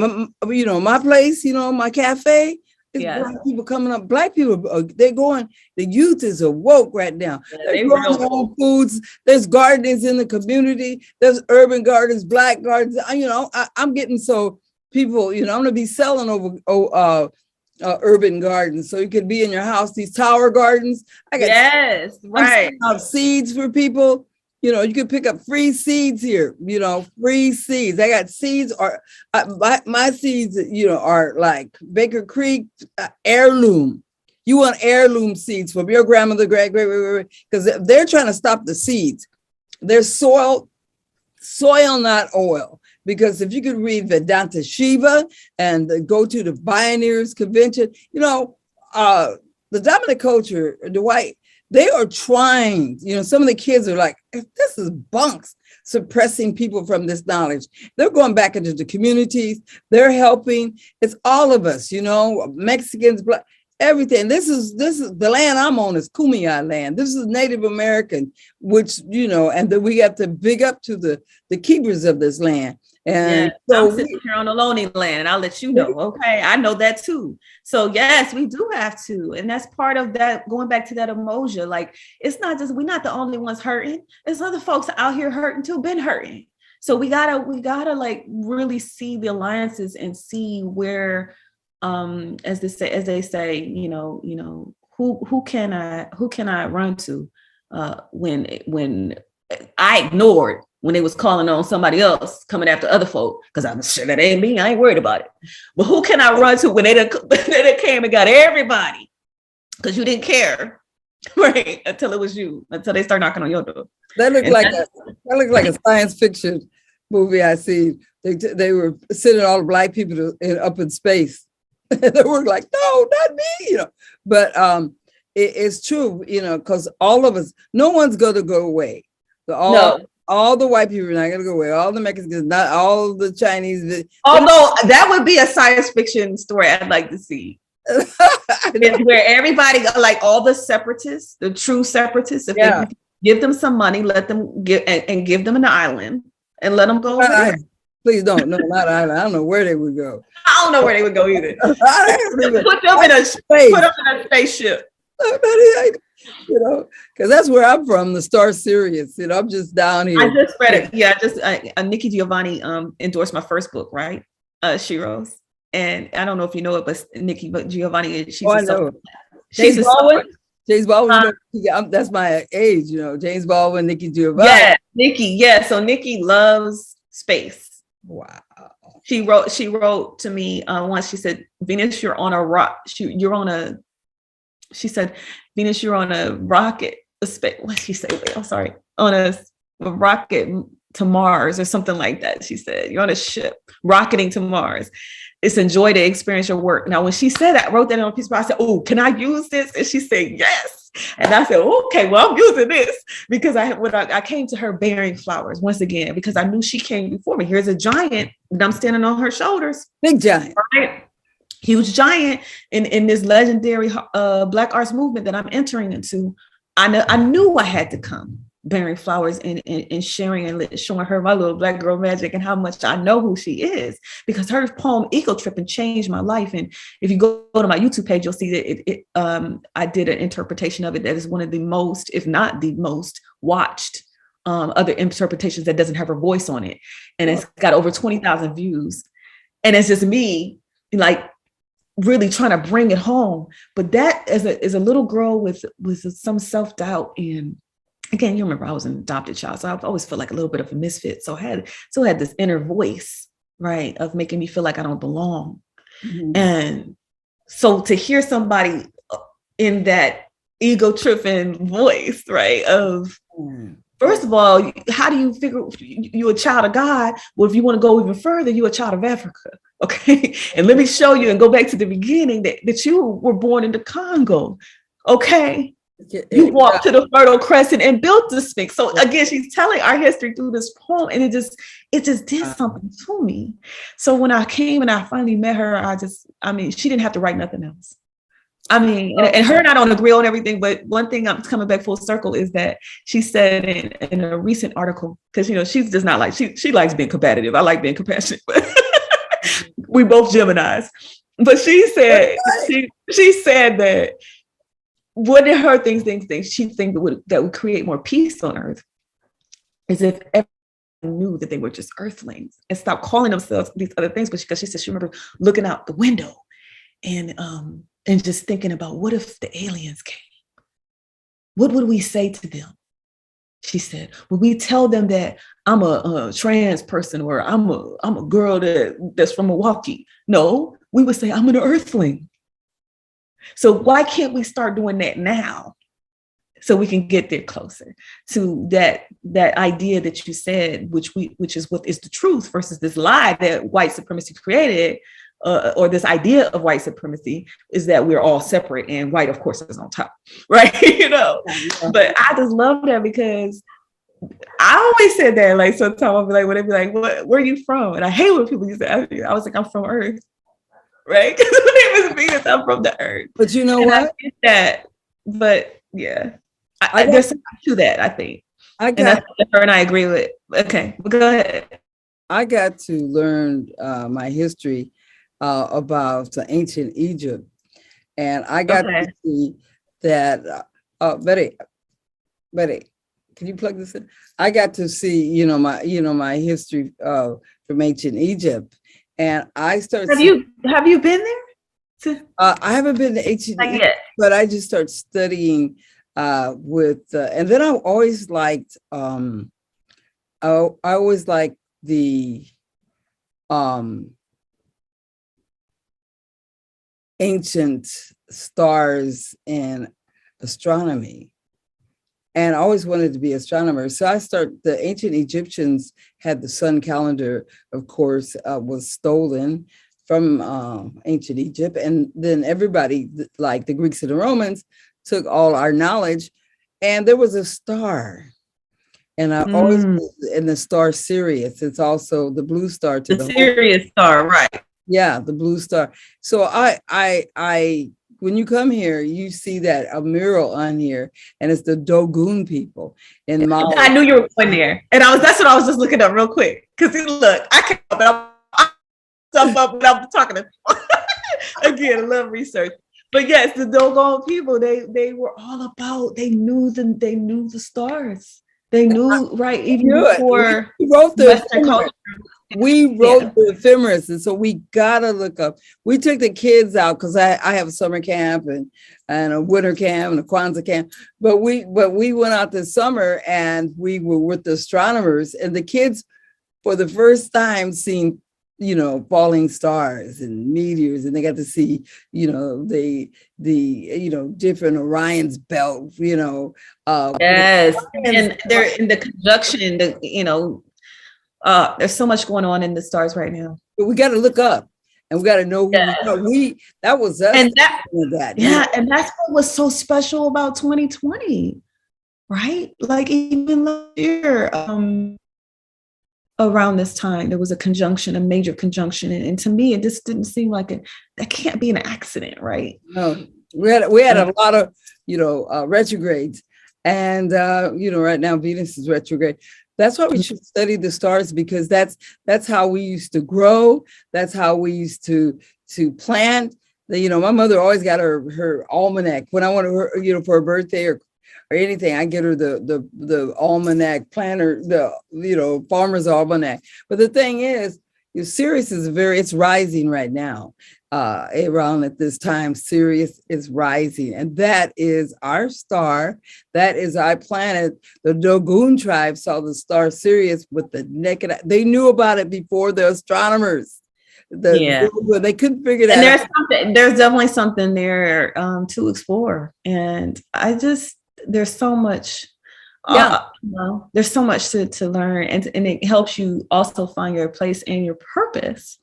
you know, my place, you know, my cafe, it's black people coming up. Black people, the youth is awoke right now. They're growing their own foods. There's gardens in the community. There's urban gardens, black gardens. You know, I'm getting people, you know, I'm going to be selling over urban gardens. So you could be in your house, these tower gardens. I got
right.
I'm out seeds for people. You know, you can pick up free seeds here, you know, free seeds. I got seeds are my seeds, you know, are like Baker Creek heirloom. You want heirloom seeds from your grandmother, great, because they're trying to stop the seeds. They're soil, not oil. Because if you could read Vedanta Shiva and go to the Pioneers Convention, you know, the dominant culture, the white, they are trying, you know, some of the kids are like, this is bunks, suppressing people from this knowledge. They're going back into the communities. They're helping. It's all of us, you know, Mexicans, Black, everything. This is the land I'm on is Kumeyaay land. This is Native American, which, you know, and then we have to big up to the keepers of this land. And
so I'm sitting here on Ohlone land, and I'll let you know. Okay, I know that too. So yes, we do have to, and that's part of that. Going back to that emotion, like it's not just we're not the only ones hurting. There's other folks out here hurting too, been hurting. So we gotta like really see the alliances and see where, as they say, you know, who can I run to when I ignored. When they was calling on somebody else coming after other folk, because I'm sure that ain't me. I ain't worried about it. But who can I run to when they came and got everybody? Because you didn't care, right? Until it was you. Until they start knocking on your door.
That looked like a science fiction movie I see. They were sending all the Black people up in space. They were like, no, not me, you know. But it's true, you know, because all of us, no one's going to go away. All the white people are not going to go away. All the Mexicans, not all the Chinese.
Although that would be a science fiction story I'd like to see. Where everybody, like all the separatists, the true separatists, if they give them some money, let them give and give them an island and let them go.
Please don't. No, not island. I don't know where they would go.
I don't know where they would go either. Put them in a spaceship.
You know, because that's where I'm from, the Star Sirius. You know, I'm just down here.
I just read it. Yeah, Nikki Giovanni endorsed my first book, right? Shiro's. And I don't know if you know it, but Nikki Giovanni, she's
James Baldwin. James Baldwin, that's my age, you know. James Baldwin, Nikki Giovanni.
Yeah, Nikki. Yeah, so Nikki loves space.
Wow.
She wrote to me once. She said, "Venus, you're on a rock. She said, Venus, you're on a rocket. What did she say? Wait, I'm sorry. On a rocket to Mars or something like that. She said, you're on a ship rocketing to Mars. It's a joy to experience your work. Now, when she said that, I wrote that on a piece of paper. I said, oh, can I use this? And she said, yes. And I said, okay, well, I'm using this because I came to her bearing flowers once again, because I knew she came before me. Here's a giant and I'm standing on her shoulders.
Big giant.
Right? Huge giant in this legendary Black arts movement that I'm entering into. I knew I had to come bearing flowers and sharing and showing her my little Black girl magic and how much I know who she is, because her poem Ego Tripping changed my life. And if you go to my YouTube page, you'll see that I did an interpretation of it that is one of the most, if not the most watched other interpretations that doesn't have her voice on it. And it's got over 20,000 views. And it's just me like really trying to bring it home. But that as a little girl with some self-doubt, and again, you remember I was an adopted child, so I've always felt like a little bit of a misfit. So I had this inner voice, right, of making me feel like I don't belong. Mm-hmm. And so to hear somebody in that ego-tripping voice, right, of first of all, how do you figure you're a child of God? Well, if you want to go even further, you're a child of Africa. Okay. And let me show you and go back to the beginning that you were born in the Congo. Okay. You walked to the Fertile Crescent and built the Sphinx. So again, she's telling our history through this poem, and it just did something to me. So when I came and I finally met her, she didn't have to write nothing else. I mean, and her and I don't agree on everything, but one thing I'm coming back full circle is that she said in a recent article, because, you know, she's just not like, she likes being competitive. I like being compassionate, but we both Geminis. But she said, she said that one of her things she think that would create more peace on earth is if everyone knew that they were just earthlings and stop calling themselves these other things. But because she said she remember looking out the window and just thinking about, what if the aliens came? What would we say to them? She said, when we tell them that I'm a trans person or I'm a girl that's from Milwaukee, no, we would say I'm an earthling. So why can't we start doing that now? So we can get there closer to that idea that you said, which is what is the truth versus this lie that white supremacy created, or this idea of white supremacy is that we're all separate and white, of course, is on top, right? But I just love that because I always said that. Like sometimes I'll be like, where are you from? And I hate when people used to ask me. I was like, I'm from Earth, right? Because the name is because I'm from the Earth.
But you know what?
I get that. But yeah. There's something to that, I think. And that's what her and I agree with. Okay, well, go ahead.
I got to learn my history about ancient Egypt, and I got to see that. Betty, can you plug this in? I got to see, my history from ancient Egypt, and I started.
Have you been there?
I haven't been to ancient Egypt, but I just started studying. And then I always liked the ancient stars and astronomy, and I always wanted to be an astronomer. So the ancient Egyptians had the sun calendar, of course, was stolen from ancient Egypt, and then everybody, like the Greeks and the Romans, took all our knowledge, and there was a star, and I always in the star Sirius. It's also the blue star to the
Sirius star, right?
Yeah, the blue star. So I when you come here, you see that a mural on here, and it's the Dogon people in Mali.
I knew you were going there, and that's what I was just looking up real quick because look, I can't help it. I'm up when I'm talking to people. Again, I love research. But yes, the Dogon people, they were all about, they knew the stars. They knew, right, even before
we wrote Western culture. We wrote the ephemeris, and so we gotta look up. We took the kids out because I have a summer camp and a winter camp and a Kwanzaa camp. But we went out this summer and we were with the astronomers, and the kids for the first time seen falling stars and meteors, and they got to see, the different Orion's belt,
yes, and they're in the conjunction, there's so much going on in the stars right now.
But we got to look up, and we got to know who that was us.
And and that's what was so special about 2020, right? Like even last year, around this time, there was a major conjunction. And to me, it just didn't seem like that can't be an accident, right?
No, we had a lot of, retrogrades. And, right now Venus is retrograde. That's why we should study the stars, because that's how we used to grow. That's how we used to plant. My mother always got her almanac when I wanted her, for her birthday or anything. I get her the almanac planner, the farmer's almanac. But the thing is, Sirius is it's rising right now. Around at this time, Sirius is rising, and that is our star. That is our planet. The Dogon tribe saw the star Sirius with the naked eye. They knew about it before the astronomers. They couldn't figure that
out. There's definitely something there to explore, and there's so much. There's so much to learn, and it helps you also find your place and your purpose.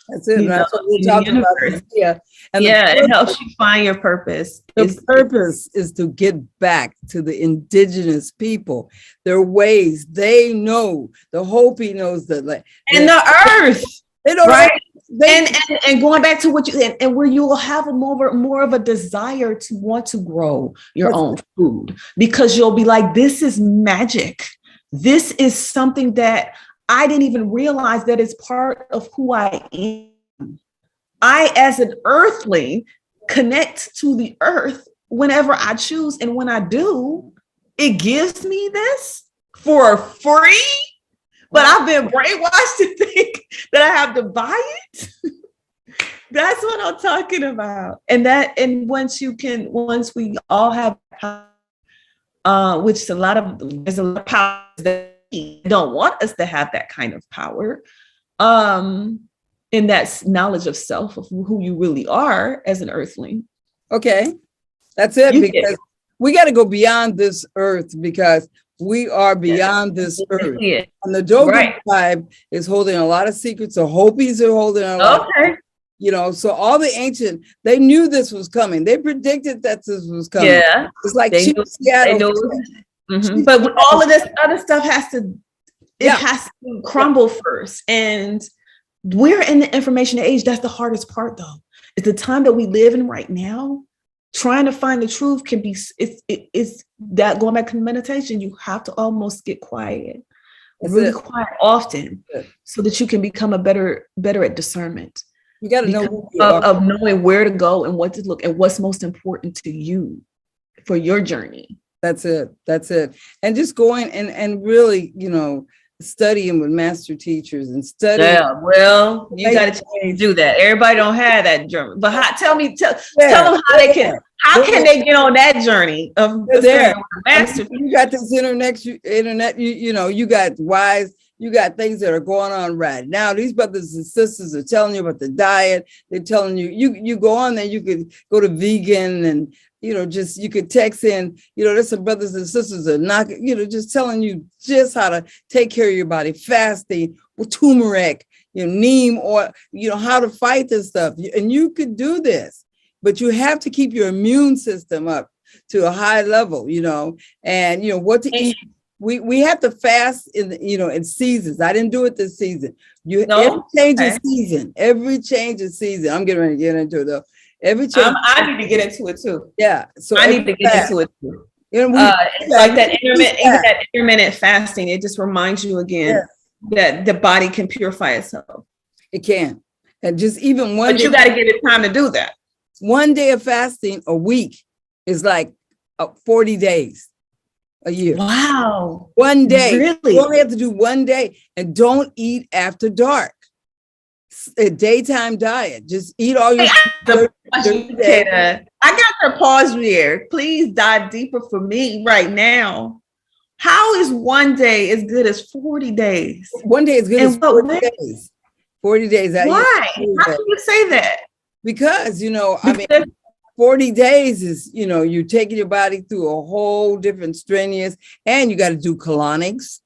That's it. That's what we're talking about.
It helps you find your purpose.
The purpose is to get back to the indigenous people, their ways. They know, the Hopi knows that,
and the earth.
They know,
right? And going back to what you and where you will have more of a desire to want to grow your own food, because you'll be like, this is magic. This is something that I didn't even realize that is part of who I am. I, as an earthling, connect to the earth whenever I choose, and when I do, it gives me this for free. But I've been brainwashed to think that I have to buy it. That's what I'm talking about. And once we all have which there's a lot of power that don't want us to have that kind of power. And that's knowledge of self, of who you really are as an earthling.
Okay, that's it. Because we got to go beyond this earth, because we are beyond this earth. And the Dogon tribe is holding a lot of secrets. The Hopis are holding a lot. You know, so all the ancient, they knew this was coming. They predicted that this was coming.
Yeah,
it's like
they knew. But all of this other stuff has to crumble first. And we're in the information age. That's the hardest part, though. It's the time that we live in right now. Trying to find the truth can be, it's that going back to meditation, you have to almost get quiet, really quiet often, so that you can become a better at discernment.
You got to know
of knowing where to go and what to look and what's most important to you for your journey.
That's it. And just going and really, you know, studying with master teachers and studying.
Yeah, well, you got to do that. Everybody don't have that journey, but tell them how they can. How can they get on that journey of master?
You got this internet. You know, you got wise. You got things that are going on right now. These brothers and sisters are telling you about the diet. They're telling you, you go on there, you could go to vegan and, you know, just, you could text in, you know, there's some brothers and sisters that are not, you know, just telling you just how to take care of your body, fasting with turmeric, you know, neem, or, you know, how to fight this stuff. And you could do this, but you have to keep your immune system up to a high level, you know, and, you know, what to eat. We have to fast in seasons. I didn't do it this season. Every change of season. I'm getting ready to get into it though. Every change.
I need to get into it too.
Yeah. So
I need to get into it too. It's like that intermittent fasting. It just reminds you again that the body can purify itself.
It can, and just even one.
But you got to give it time to do that.
One day of fasting a week is like 40 days. A year.
Wow.
One day.
Really?
You only have to do one day, and don't eat after dark. A daytime diet. Just eat all your
I got to pause you there. Please dive deeper for me right now. How is one day as good as 40 days?
One day is good as 40 days. 40 days.
Why? How can you say that?
Because, you know, I mean, 40 days is, you know, you're taking your body through a whole different strenuous, and you got to do colonics,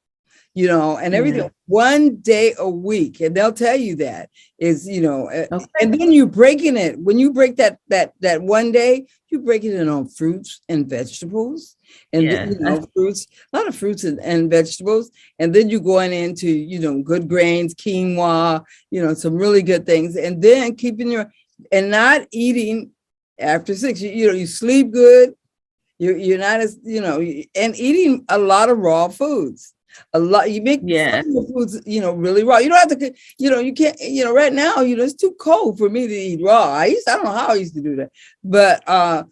you know, and everything. One day a week. And they'll tell you that is, you know, and then you're breaking it. When you break that one day, you break it in on fruits and vegetables and, you know, fruits, a lot of fruits and vegetables. And then you're going into, you know, good grains, quinoa, you know, some really good things. And then and not eating after 6, you know, you sleep good. You're not as, you know, and eating a lot of raw foods. A lot. You make some of the foods, you know, really raw. You don't have to, you know, you can't, you know, right now, you know, it's too cold for me to eat raw. I don't know how I used to do that, but I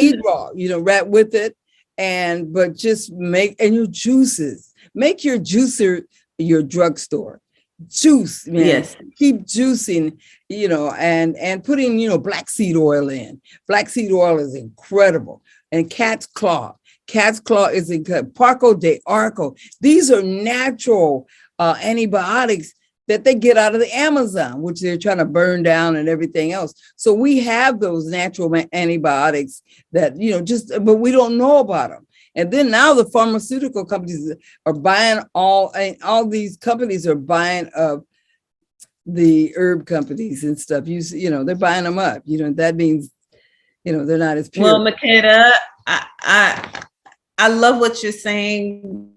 eat raw, you know, right with it. But just and your juices, make your juicer your drugstore. Juice, man. Yes. Keep juicing, you know, and putting, you know, black seed oil in. Black seed oil is incredible. And cat's claw. Cat's claw is incredible. Parco de Arco. These are natural antibiotics that they get out of the Amazon, which they're trying to burn down and everything else. So we have those natural antibiotics that, you know, but we don't know about them. And then now the pharmaceutical companies are buying all these companies are buying up the herb companies and stuff. You know, they're buying them up. You know, that means, you know, they're not as pure.
Well, Makeda, I love what you're saying.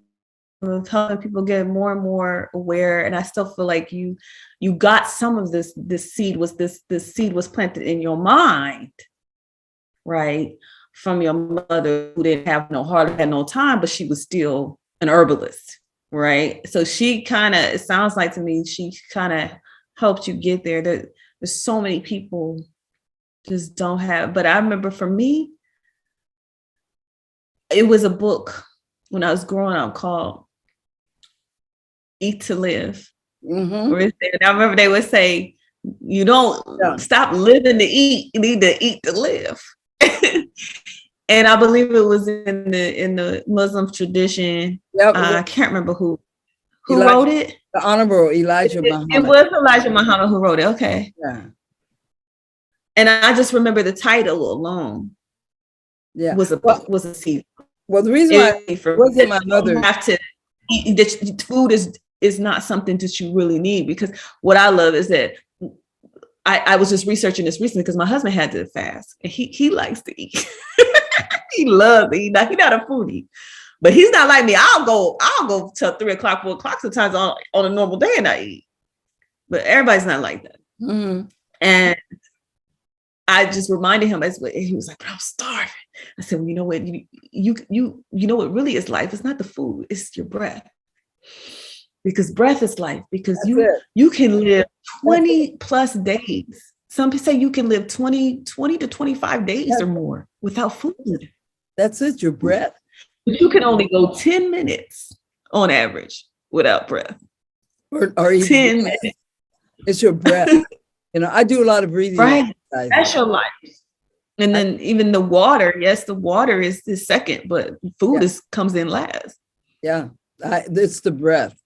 Helping people get more and more aware, and I still feel like you got some of this seed was planted in your mind, right? From your mother, who didn't have had no time, but she was still an herbalist, right? So it sounds like to me, she kind of helped you get there. There's so many people just don't have, but I remember for me, it was a book when I was growing up called Eat to Live. Mm-hmm. I remember they would say, you don't stop living to eat, you need to eat to live. And I believe it was in the Muslim tradition.
Yep.
I can't remember who
Elijah,
wrote it.
The Honorable Elijah Muhammad.
It was Elijah Muhammad who wrote it. Okay.
Yeah.
And I just remember the title alone.
Yeah.
Was a seed.
Well, the reason why it wasn't my mother.
You have to eat, that food is not something that you really need, because what I love is that I was just researching this recently because my husband had to fast and he likes to eat. He loves to eat. Now, he's not a foodie, but he's not like me. I'll go till 3 o'clock, 4 o'clock sometimes on a normal day and I eat. But everybody's not like that.
Mm-hmm.
And I just reminded him, he was like, but I'm starving. I said, well, you know what? You know what really is life? It's not the food, it's your breath. Because breath is life. Because you can live 20 plus days. Some people say you can live 20 to 25 days or more without food.
That's it, your breath.
But you can only go 10 minutes on average without breath.
Or
10 minutes.
It's your breath. I do a lot of breathing.
Right. That's your life. And then even the water, yes, the water is second, but food comes in last.
Yeah, it's the breath.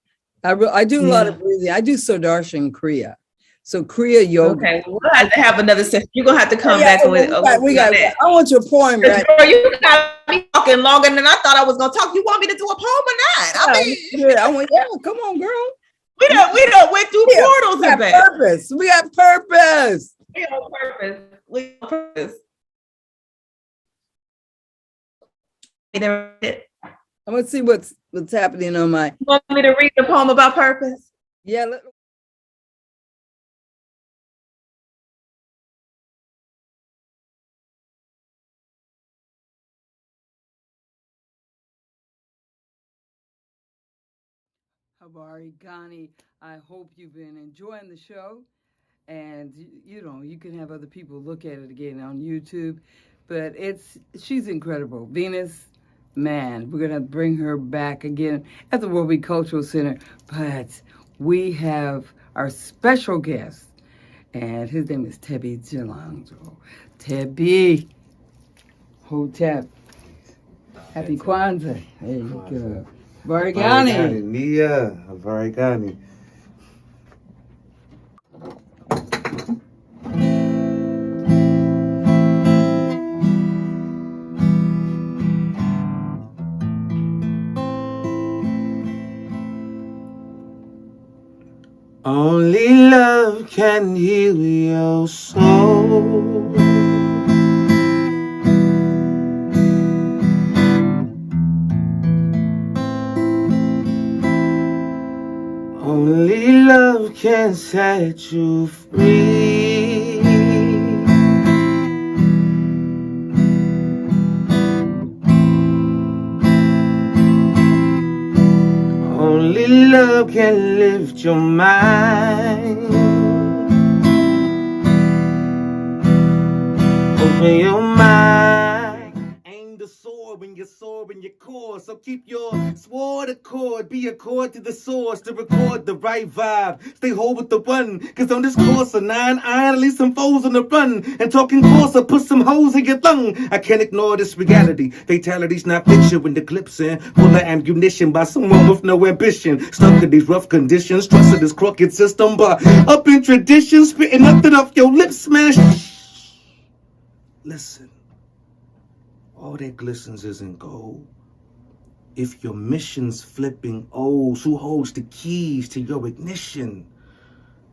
I do a lot of breathing. I do Sudarshan Kriya. So Kriya yoga.
Okay, we'll have to have another session. You're gonna have to come back with.
We got. I want your poem. Right?
You got me talking longer than I thought I was gonna talk. You want me to do a poem or not?
I mean, come on, girl.
We done went through portals and back.
Purpose. We got purpose.
We got purpose. We got purpose.
I'm gonna see what's happening on my.
You want me to read the poem about purpose?
Yeah. Habari Ghani, I hope you've been enjoying the show, and you can have other people look at it again on YouTube, but she's incredible. Venus, man, we're gonna bring her back again at the World Cultural Center, but we have our special guest, and his name is Tebi Jalanjo. Tebi, Hotep, happy Kwanzaa. There you go. Varigani.
Nia, Varigani. Only love can heal your soul. Only love can set you free. Only love can lift your mind. Open your mind. Aim the sword when you're sore in your core. So keep your sword accord. Be a chord to the source to record the right vibe. Stay whole with the one. Cause on this course of 9 iron, leave some foes on the run. And talking course, I put some holes in your lung. I can't ignore this reality. Fatality's not fiction when the clip's in. Full of ammunition by someone with no ambition. Stuck in these rough conditions. Trusted this crooked system. But up in tradition, spitting nothing off your lips, smash. Listen. All that glistens isn't gold. If your mission's flipping O's, who holds the keys to your ignition?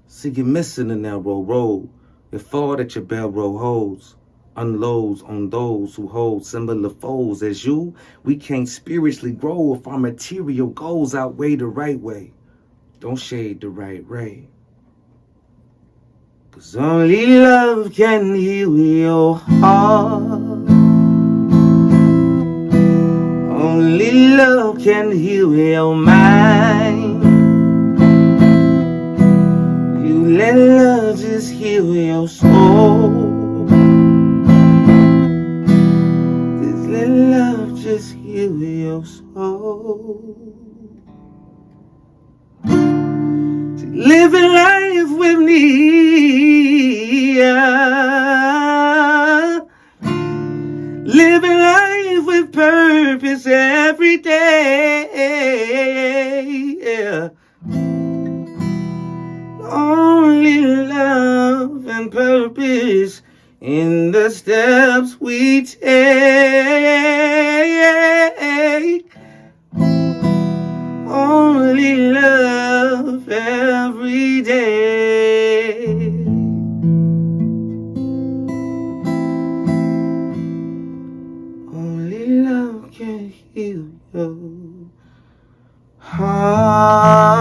See, you're missing a narrow road. Your fall that your bell row holds unloads on those who hold similar foes as you. We can't spiritually grow if our material goals outweigh the right way. Don't shade the right ray. Cause only love can heal your heart. Only love can heal your mind. You let love just heal your soul. Just let love just heal your soul. Living life with me, living life. purpose every day. Yeah. Only love and purpose in the steps we take. Only love every day. Only love can heal your heart.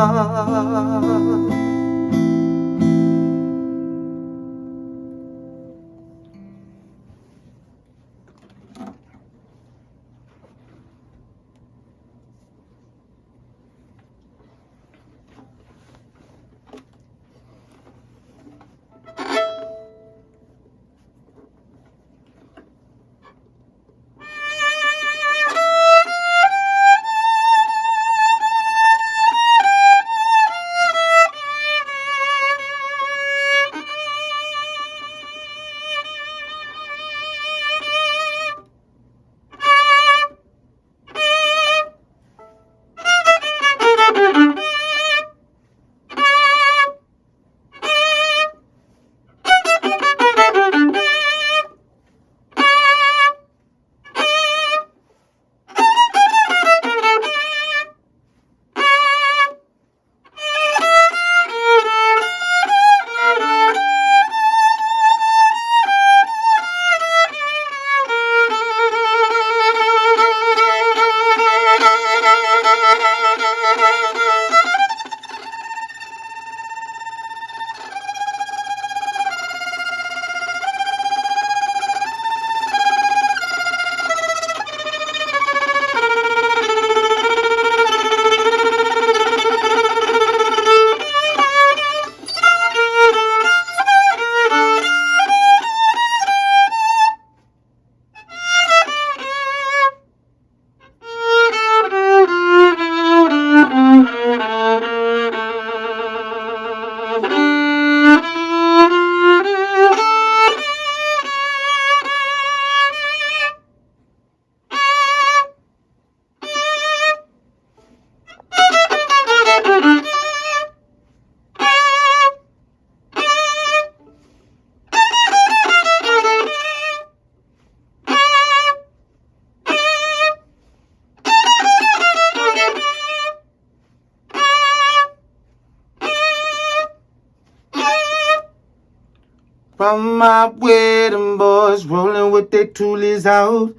From my wedding boys rolling with their toolies out,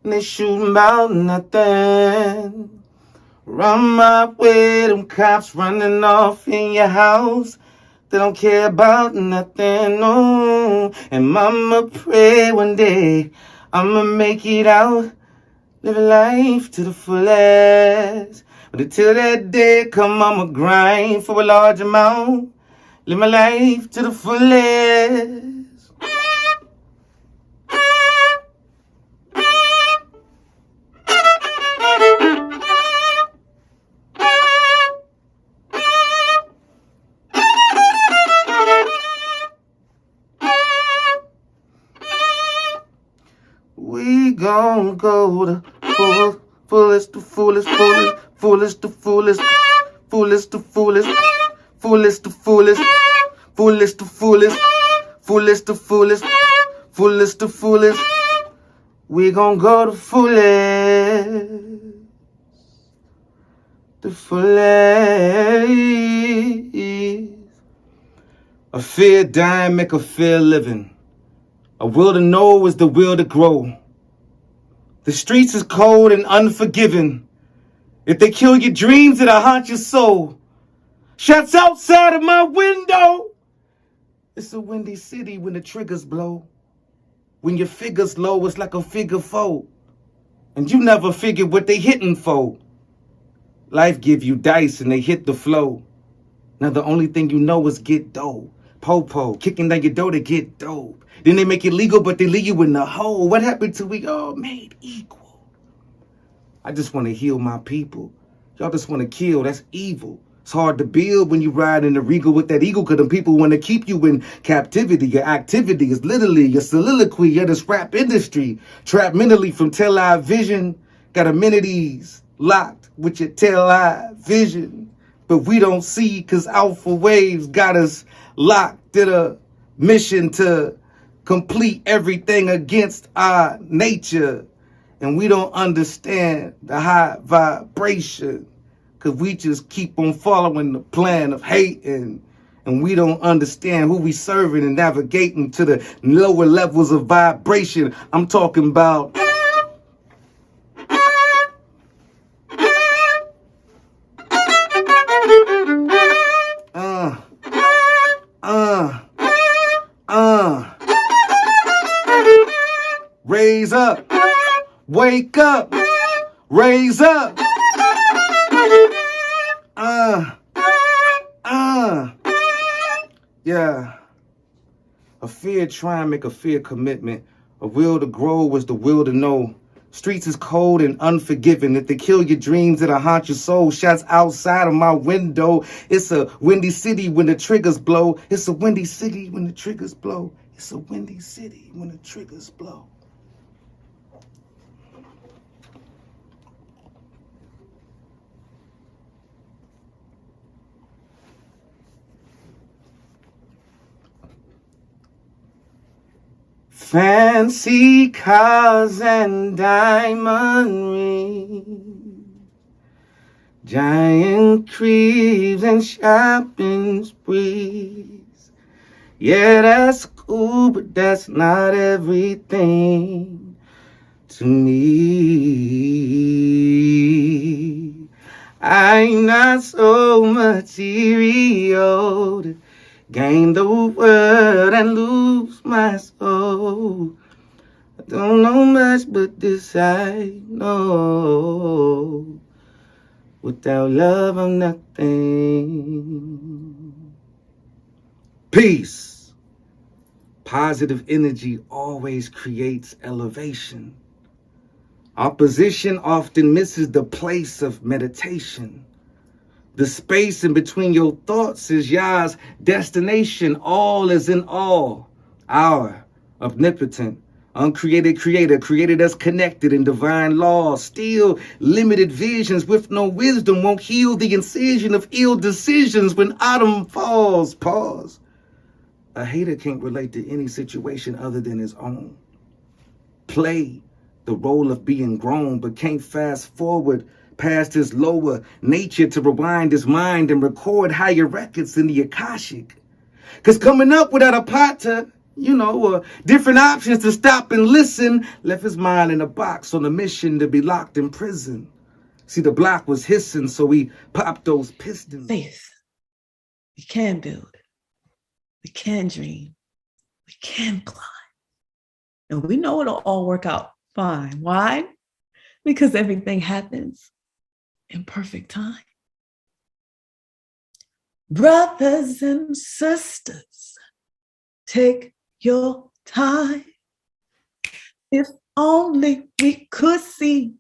and they shooting about nothing. Run my way, them cops running off in your house. They don't care about nothing, no. And mama pray one day I'ma make it out, living life to the fullest. But until that day come, I'ma grind for a large amount, live my life to the fullest. We gon' go the fullest, the fullest, fullest, the fullest, fullest, the fullest, fullest, the fullest, fullest, the fullest, fullest, the fullest, fullest, the fullest. We gon' go the fullest, the fullest. A fear dying make a fear living. A will to know is the will to grow. The streets is cold and unforgiving. If they kill your dreams, it'll haunt your soul. Shots outside of my window. It's a windy city when the triggers blow. When your figure's low, it's like a figure four. And you never figured what they hitting for. Life give you dice and they hit the flow. Now the only thing you know is get dough. Po-po, kicking down your door to get dope. Then they make it legal, but they leave you in the hole. What happened till we all made equal? I just want to heal my people. Y'all just want to kill, that's evil. It's hard to build when you ride in the regal with that eagle, because them people want to keep you in captivity. Your activity is literally your soliloquy of this rap industry. Trapped mentally from television, Got amenities locked with your tail eye vision, but we don't see cause alpha waves got us locked in a mission to complete everything against our nature. And we don't understand the high vibration cause we just keep on following the plan of hating. And we don't understand who we serving and navigating to the lower levels of vibration. I'm talking about raise up, wake up, raise up. Yeah. A fear try and make a fear commitment. A will to grow was the will to know. Streets is cold and unforgiving. If they kill your dreams, it'll haunt your soul. Shots outside of my window. It's a windy city when the triggers blow. It's a windy city when the triggers blow. It's a windy city when the triggers blow. Fancy cars and diamond rings, giant creams and shopping sprees. Yeah, that's cool, but that's not everything to me. I'm not so material to gain the world and lose my soul. I don't know much, but this I know. Without love, I'm nothing. Peace. Positive energy always creates elevation. Opposition often misses the place of meditation. The space in between your thoughts is Yah's destination. All is in all. Our omnipotent, uncreated creator created us connected in divine law. Still, limited visions with no wisdom won't heal the incision of ill decisions when autumn falls. Pause. A hater can't relate to any situation other than his own. Play the role of being grown, but can't fast forward past his lower nature to rewind his mind and record higher records in the Akashic. Cause coming up without a partner, different options to stop and listen, left his mind in a box on a mission to be locked in prison. See, the block was hissing, so we popped those pistons.
Faith. We can build. We can dream. We can climb. And we know it'll all work out fine. Why? Because everything happens in perfect time. Brothers and sisters, take your time. If only we could see,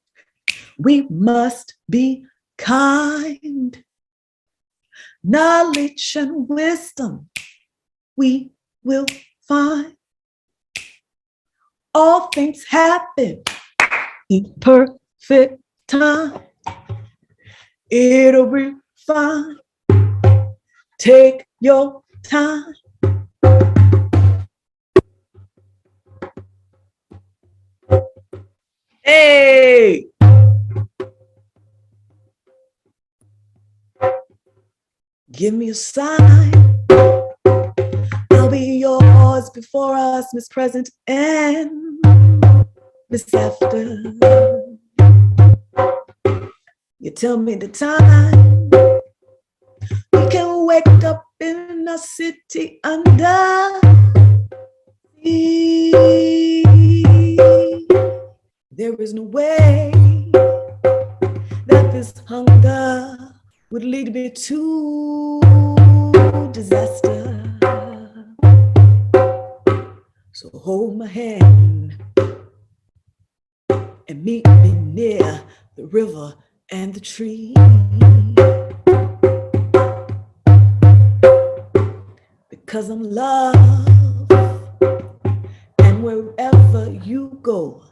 we must be kind. Knowledge and wisdom we will find. All things happen in perfect time. It'll be fine. Take your time. Hey! Give me a sign. I'll be yours before us, Miss Present and Miss After. You tell me the time. We can wake up in a city under sea. There is no way that this hunger would lead me to disaster. So hold my hand and meet me near the river and the tree. Because I'm love, and wherever you go,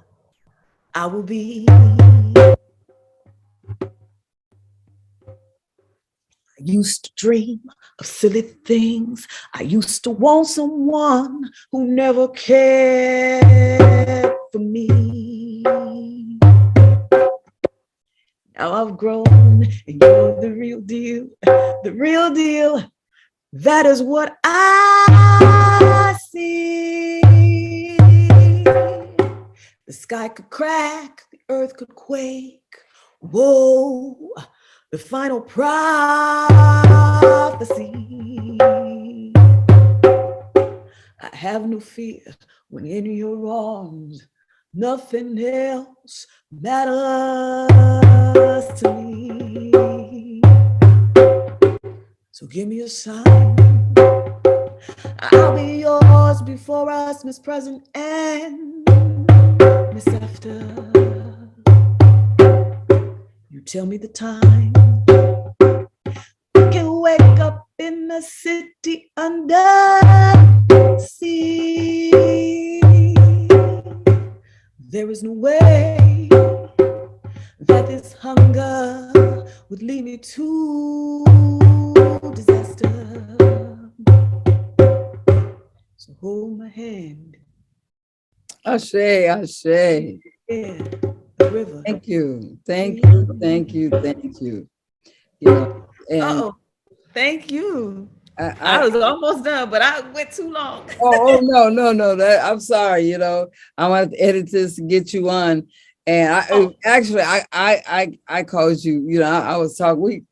I will be.
I used to dream of silly things. I used to want someone who never cared for me. Now I've grown and you're the real deal, the real deal. That is what I see. The sky could crack, the earth could quake. Whoa, the final prophecy. I have no fear when in your arms. Nothing else matters to me. So give me a sign. I'll be yours before us, Miss Present and Miss After. You tell me the time. We can wake up in the city under sea. There is no way that this hunger would lead me to disaster. So hold my hand.
Ashe, Ashe.
Yeah, the river.
Thank you, thank you, thank you, thank you. You know, and
Thank you. I was almost done, but I went too long.
oh no. I'm sorry. You know, I want the editors to get you on, and I called you. You know, I was talking.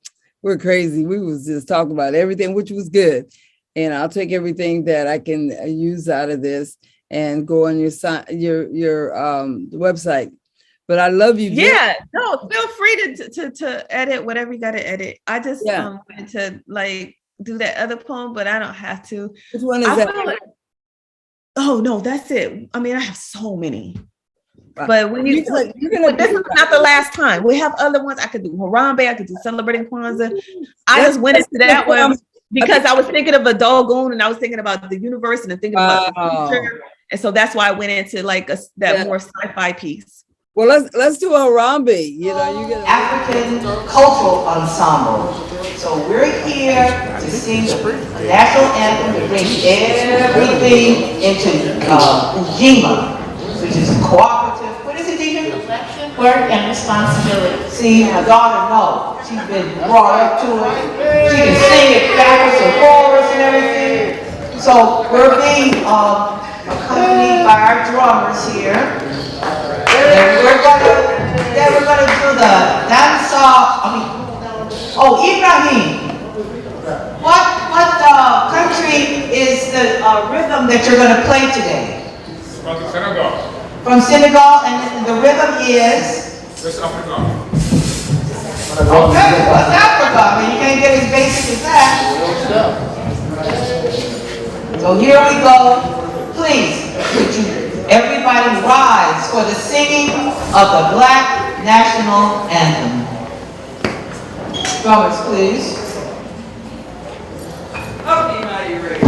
We're crazy. We was just talking about everything, which was good, and I'll take everything that I can use out of this and go on your website. But I love you.
Yeah, no, feel free to edit whatever you got to edit. I just wanted to like do that other poem, but I don't have to.
Which one is that?
Oh no, that's it. I mean, I have so many. But when this is not the last time. We have other ones. I could do Harambe, I could do Celebrating Kwanzaa. I just went into that one because I was thinking of a doggone and I was thinking about the universe and thinking about the future. And so that's why I went into like that more sci-fi piece.
Well, let's do a Harambe. You know, you get
African cultural ensemble. So we're here to sing the national anthem to bring everything into Ujima, which is cooperative. What is it, Deidre?
Collective work and responsibility.
See, my daughter knows. She's been brought up to it. She can sing it backwards and forwards and everything. So we're being accompanied by our drummers here. And we're gonna do the dancehall. Ibrahim, what country is the rhythm that you're gonna play today?
From Senegal.
From Senegal, and the rhythm is?
West Africa.
Okay, West Africa. I mean, you can't get as basic as that. So here we go. Please, would you everybody rise for the singing of the Black National Anthem. Drummers, please.
Okay, now you're ready.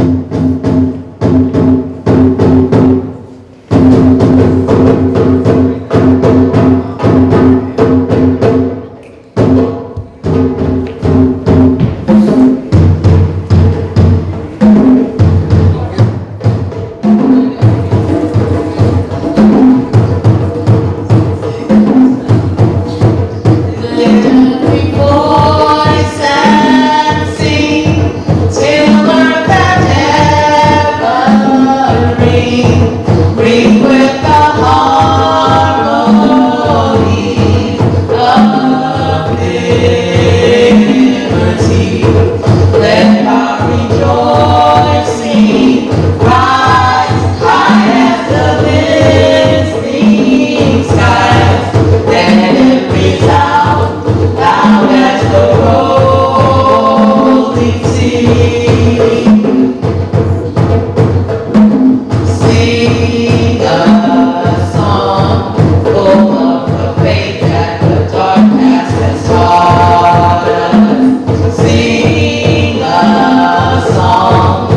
Sing a song.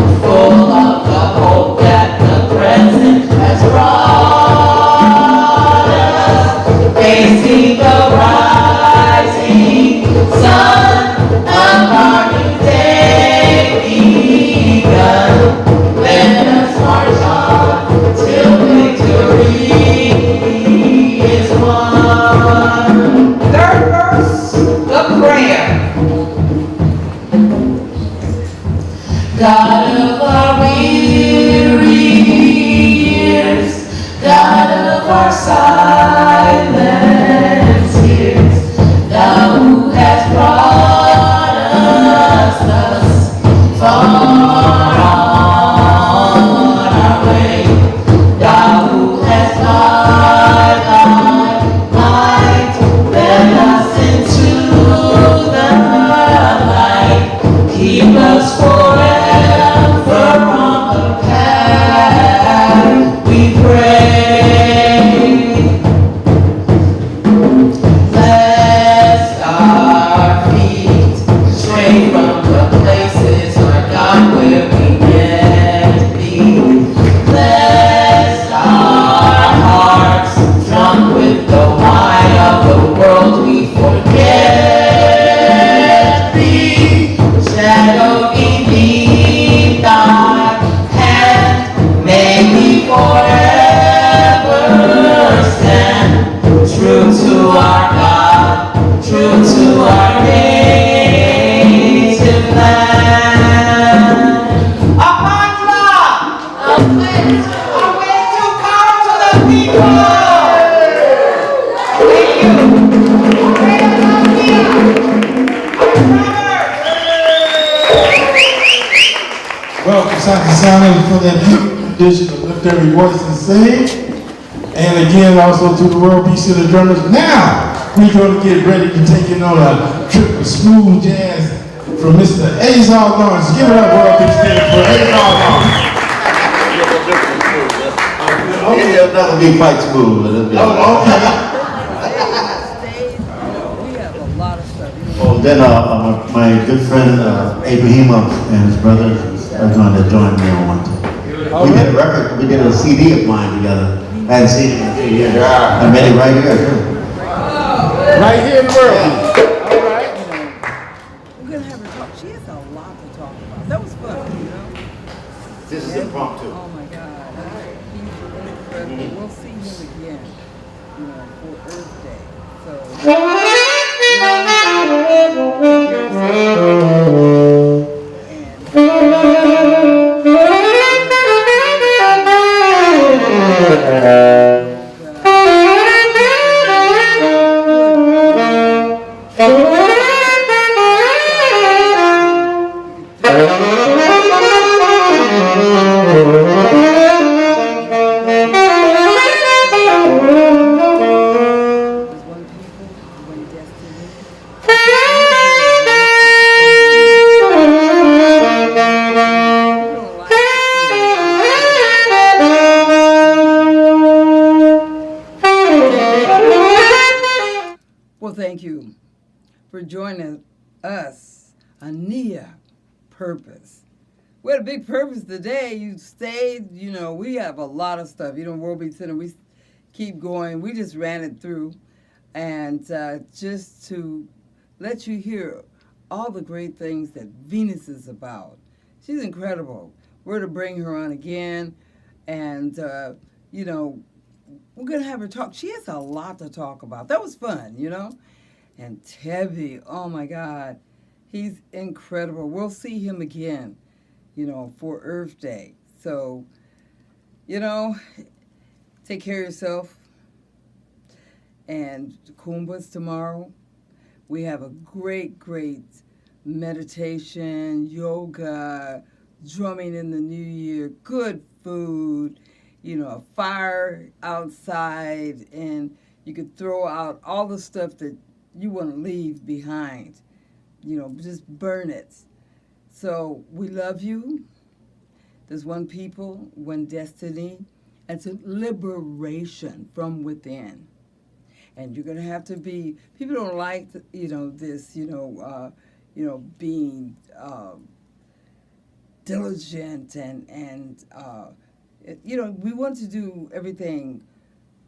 God of our weary years, God of our silent tears, thou who hast brought us thus far on our way, thou who hast by thy might led us into the light, keep us forever on the path we pray. Bless our feet, stray from the places, our God, where we can't be. Bless our hearts, drunk with the wine of the world, we forget thee. Shadow beneath thy hand, may we forever stand, true to our God, true to our native land. Apandla, a way to come to the people. Thank you.
Welcome, Saki Sound, for that beautiful tradition of lift every voice and sing. And again, also to the World Peace of the Drummers. Now, we're going to get ready to take in on a trip of smooth jazz from Mr. Azar Lawrence. Give it up, World Peace Day for Azar Lawrence.
It'll never be quite smooth, but it'll be okay. Oh, then my good friend Ibrahim and his brother are going to join me on one time. We did a record, we did a CD of mine together. I hadn't seen it in a few years. I met him right here.
Right here in the world.
All right. We're going to have her talk. She has a lot to talk about. That was fun, you know?
This is impromptu.
Oh my God. He's incredible. We'll see him again, you know, for Earth Day. So, well, thank you for joining us, Ania Purpose. We had a big purpose today. You stayed, you know, we have a lot of stuff. You know, World Beat Center, we keep going. We just ran it through. And just to let you hear all the great things that Venus is about. She's incredible. We're to bring her on again. And, you know, we're going to have her talk. She has a lot to talk about. That was fun, you know. And Tebby, oh my God, he's incredible. We'll see him again, you know, for Earth Day. So, you know, take care of yourself. And Kumba's tomorrow. We have a great, great meditation, yoga, drumming in the new year, good food, you know, a fire outside, and you could throw out all the stuff that you want to leave behind. You know, just burn it. So we love you. There's one people, one destiny. It's a liberation from within. And you're going to have to be, people don't like, you know, this, being diligent and you know, we want to do everything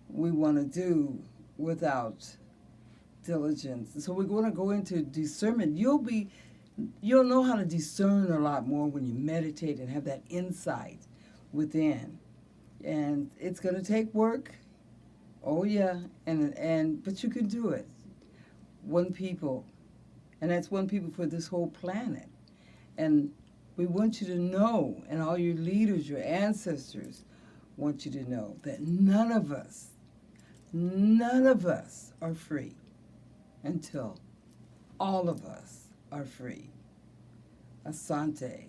we want to do without diligence. So we're going to go into discernment. You'll know how to discern a lot more when you meditate and have that insight within. And it's going to take work. Oh yeah, but you can do it. One people, and that's one people for this whole planet. And We want you to know, and all your leaders, your ancestors want you to know that none of us are free until all of us are free. Asante.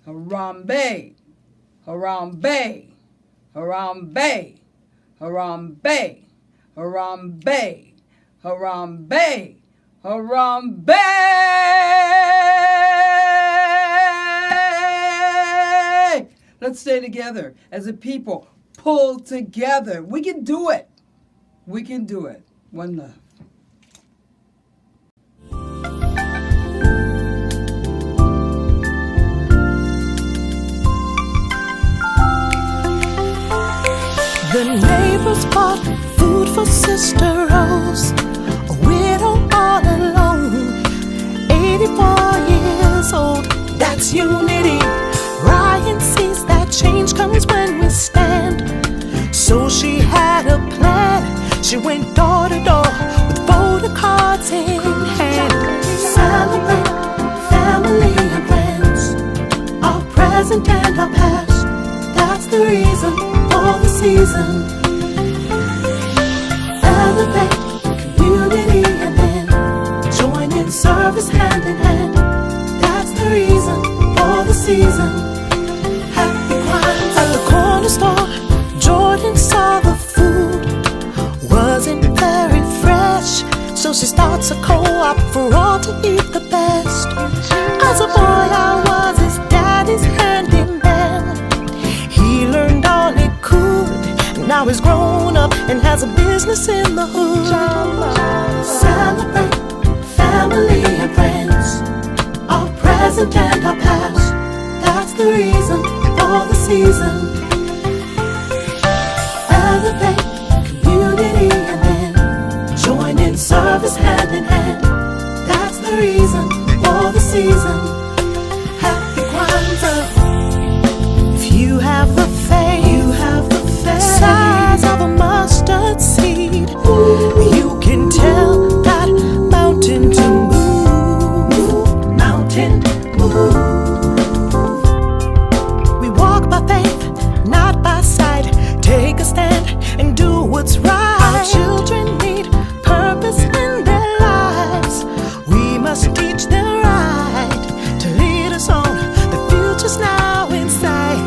Harambe. Harambe. Harambe. Harambe. Harambe. Harambe. Harambe. Let's stay together as a people. Pull together. We can do it. We can do it. One love.
The neighbors bought food for Sister Rose, a widow all alone, 84 years old. That's unity. Ryan sees that change comes when we stand. So she had a plan. She went door to door with photo cards in hand. Celebrate family and friends, our present and our past. That's the reason for the season. Elevate community and then join in service hand in hand. That's the reason for the season. Happy Kwanzaa. At the corner store, Jordan saw the food wasn't very fresh, so she starts a co-op for all to eat the best. As a boy, I was his daddy's handyman. He learned all he could. Now he's grown up and has a business in the hood. Celebrate family and friends, our present and our past. That's the reason for the season. Elevate community and then join in service hand in hand. That's the reason for the season. Happy Kwanzaa. If you have the faith, size of a mustard seed, you can tell that mountain to move. Mountain, move. We walk by faith, not by sight. Take a stand and do what's right. Our children need purpose in their lives. We must teach them right to lead us on. The future's now in sight.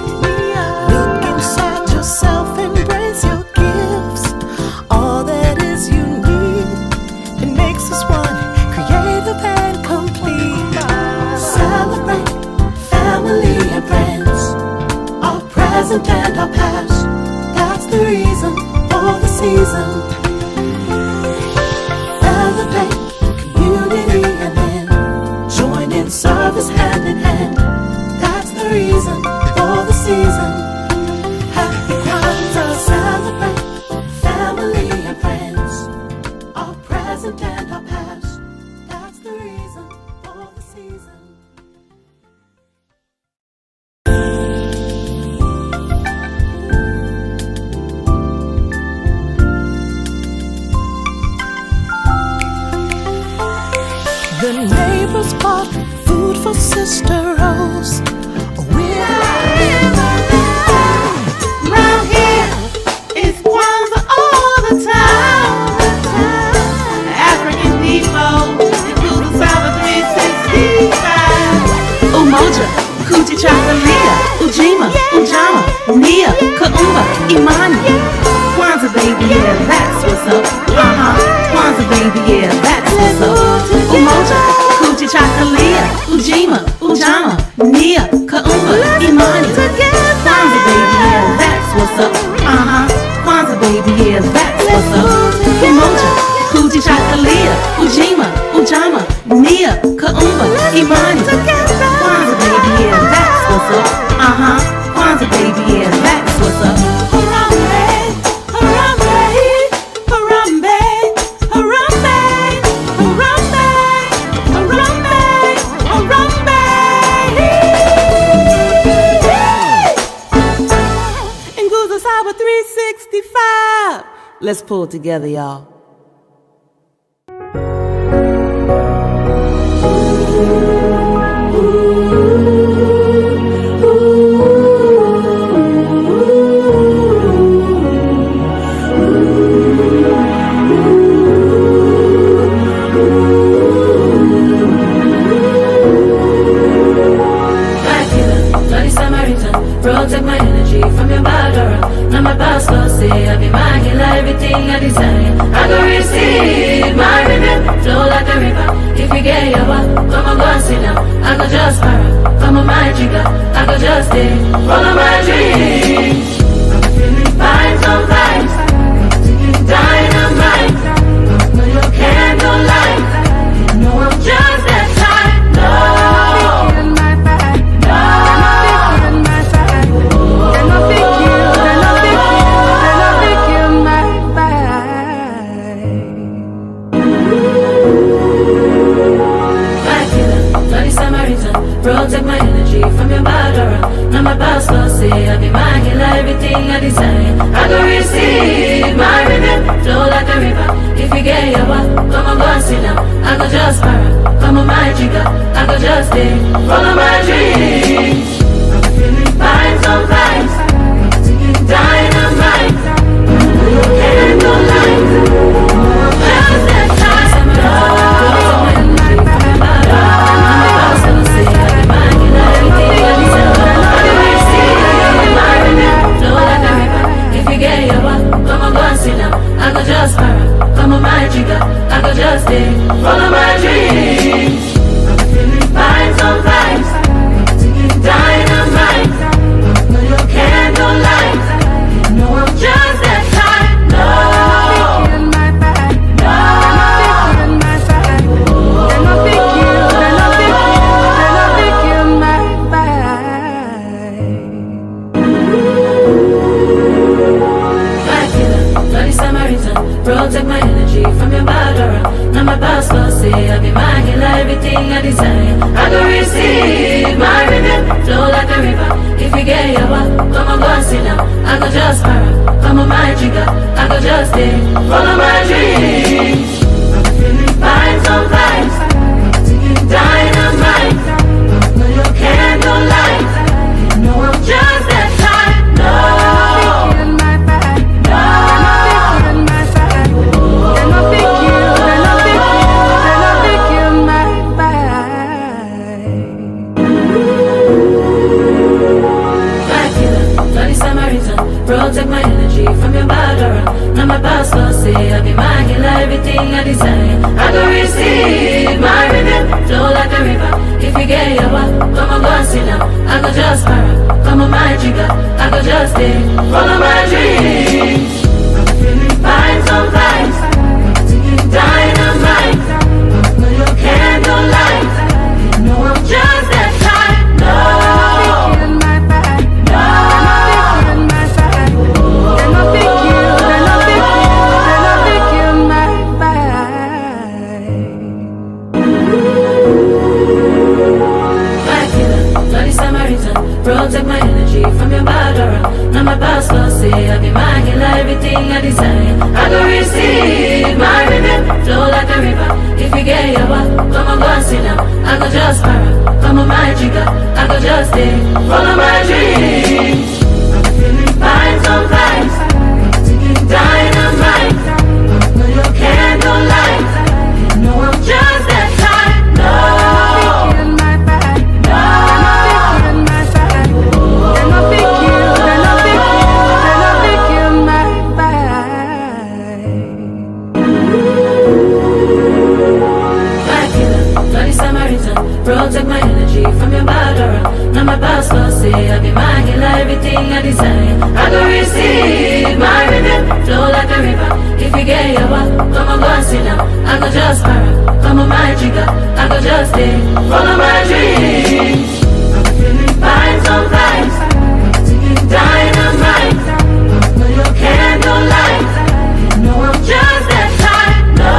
Look inside yourself, embrace your gifts. All that is you need. It makes us one, creative and complete. Celebrate family and friends, our present and our past. That's the reason for the season. Elevate community and then join in service hand in hand. That's the reason for the season. Happy Kwanzaa. Celebrate family and friends, our present and our past. That's the reason for the season. The neighbors bought food for Sister Rose. Round here, it's Kwanzaa all the time. African people, including Salva 365.
Umoja, Kuji Chakalia, Ujima, Ujama, Nia, Kaumba, Imani. Kwanzaa baby, yeah, that's what's up. Kwanzaa baby, yeah, that's what's up. Umoja, Kuji Chakalia, Ujima, Ujama, Nia, Kaumba, Imani. Kwanzaa baby, yeah, that's what's up. Kwanzaa baby, yeah, that's what's up. Umoja, Kuji Chakalia, Ujima, Ujama, Nia, Kaumba, Imani. Kwanzaa baby, yeah, that's what's up. Kwanzaa baby, yeah, that's what's up. Harambe, Harambe, Harambe, Harambe, Harambe, Harambe, Harambe. Nguzo Sawa 365. Let's pull together, y'all. Ooh.
on my jigger, I go just stay, follow my dreams. I'm feeling vibes on vibes, dynamite. No, you can't no lie. You know I'm just that type. No, protect my energy from your bad aura. Now my boss will say I be my healer, everything I desire. I go receive my rhythm, flow like a river. If you get your walk, come on, go and sit down. I go just para, come on my jigger. I go just stay, follow my dreams. I'm feeling vibes on vibes, dynamite. You can't go light, just that time. I go just para, come on my jigger. I go just stay, follow my dreams. I'm feeling vibes on vibes, dynamite. No, you can't no lie. You know I'm just that type. No, protect my energy from your bad aura. Now my boss will say I be my healer, everything I desire. I go receive my rhythm, flow like a river. If you get your walk, come on, go and sit down. I go just para, come on my jigger. I go just stay, follow my dreams. I'm feeling vibes on vibes, dynamite. No, you can't no lie. You know I'm just that type. No. Protect my energy from your bad aura. Now my boss will say I be my healer, everything I desire. I go receive my rhythm, flow like a river. If you get your walk, come on, go and sit down. I go just para, come on my jigger. I go just stay, follow my dreams. I'm feeling vibes on vibes, dynamite. No, you can't no lie. You know I'm just that type. No. Protect my energy from your bad aura. Now my boss will say I be my healer, everything I desire. I go receive my rhythm, flow like a river. If you get your walk, come on, go and sit down. I go just para, come on my jigger. I go just stay, follow my dreams. I'm feeling vibes on vibes, dynamite. No, you can't no lie. You know I'm just that type. No. Protect my energy from your bad aura. Now my boss will say I be my healer, everything I desire. I go receive my rhythm, flow like a river. If you get your walk, come on, go and sit down. I go just para, come on my jigger. I go just stay, follow my dreams. I'm feeling vibes on vibes, dynamite. No, you can't no lie. You know I'm just that type. No.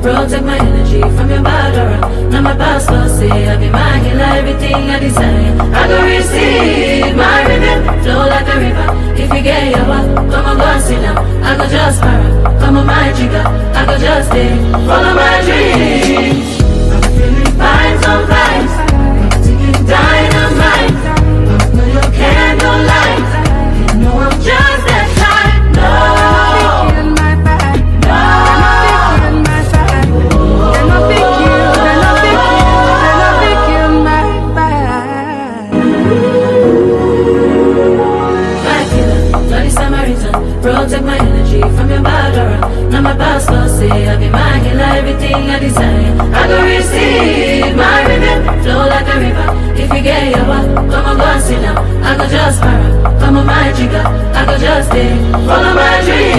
Protect my energy from your bad aura. Now my boss will say I be my healer, everything I desire. I go receive my rhythm, flow like a river. If you get your walk, come on, go and sit down. I go just para, come on my jigger. I go just stay, follow my dreams. I'm feeling vibes on vibes, dynamite. No, you can't no lie. You know I'm just that type. No. take my energy from your body. Now my pastor say I be my healer, everything I desire. I go receive my rhythm, flow like a river. If you get your back, come on, go and sit down. I go just para, come on, my jigger. I go just stay, follow my dream.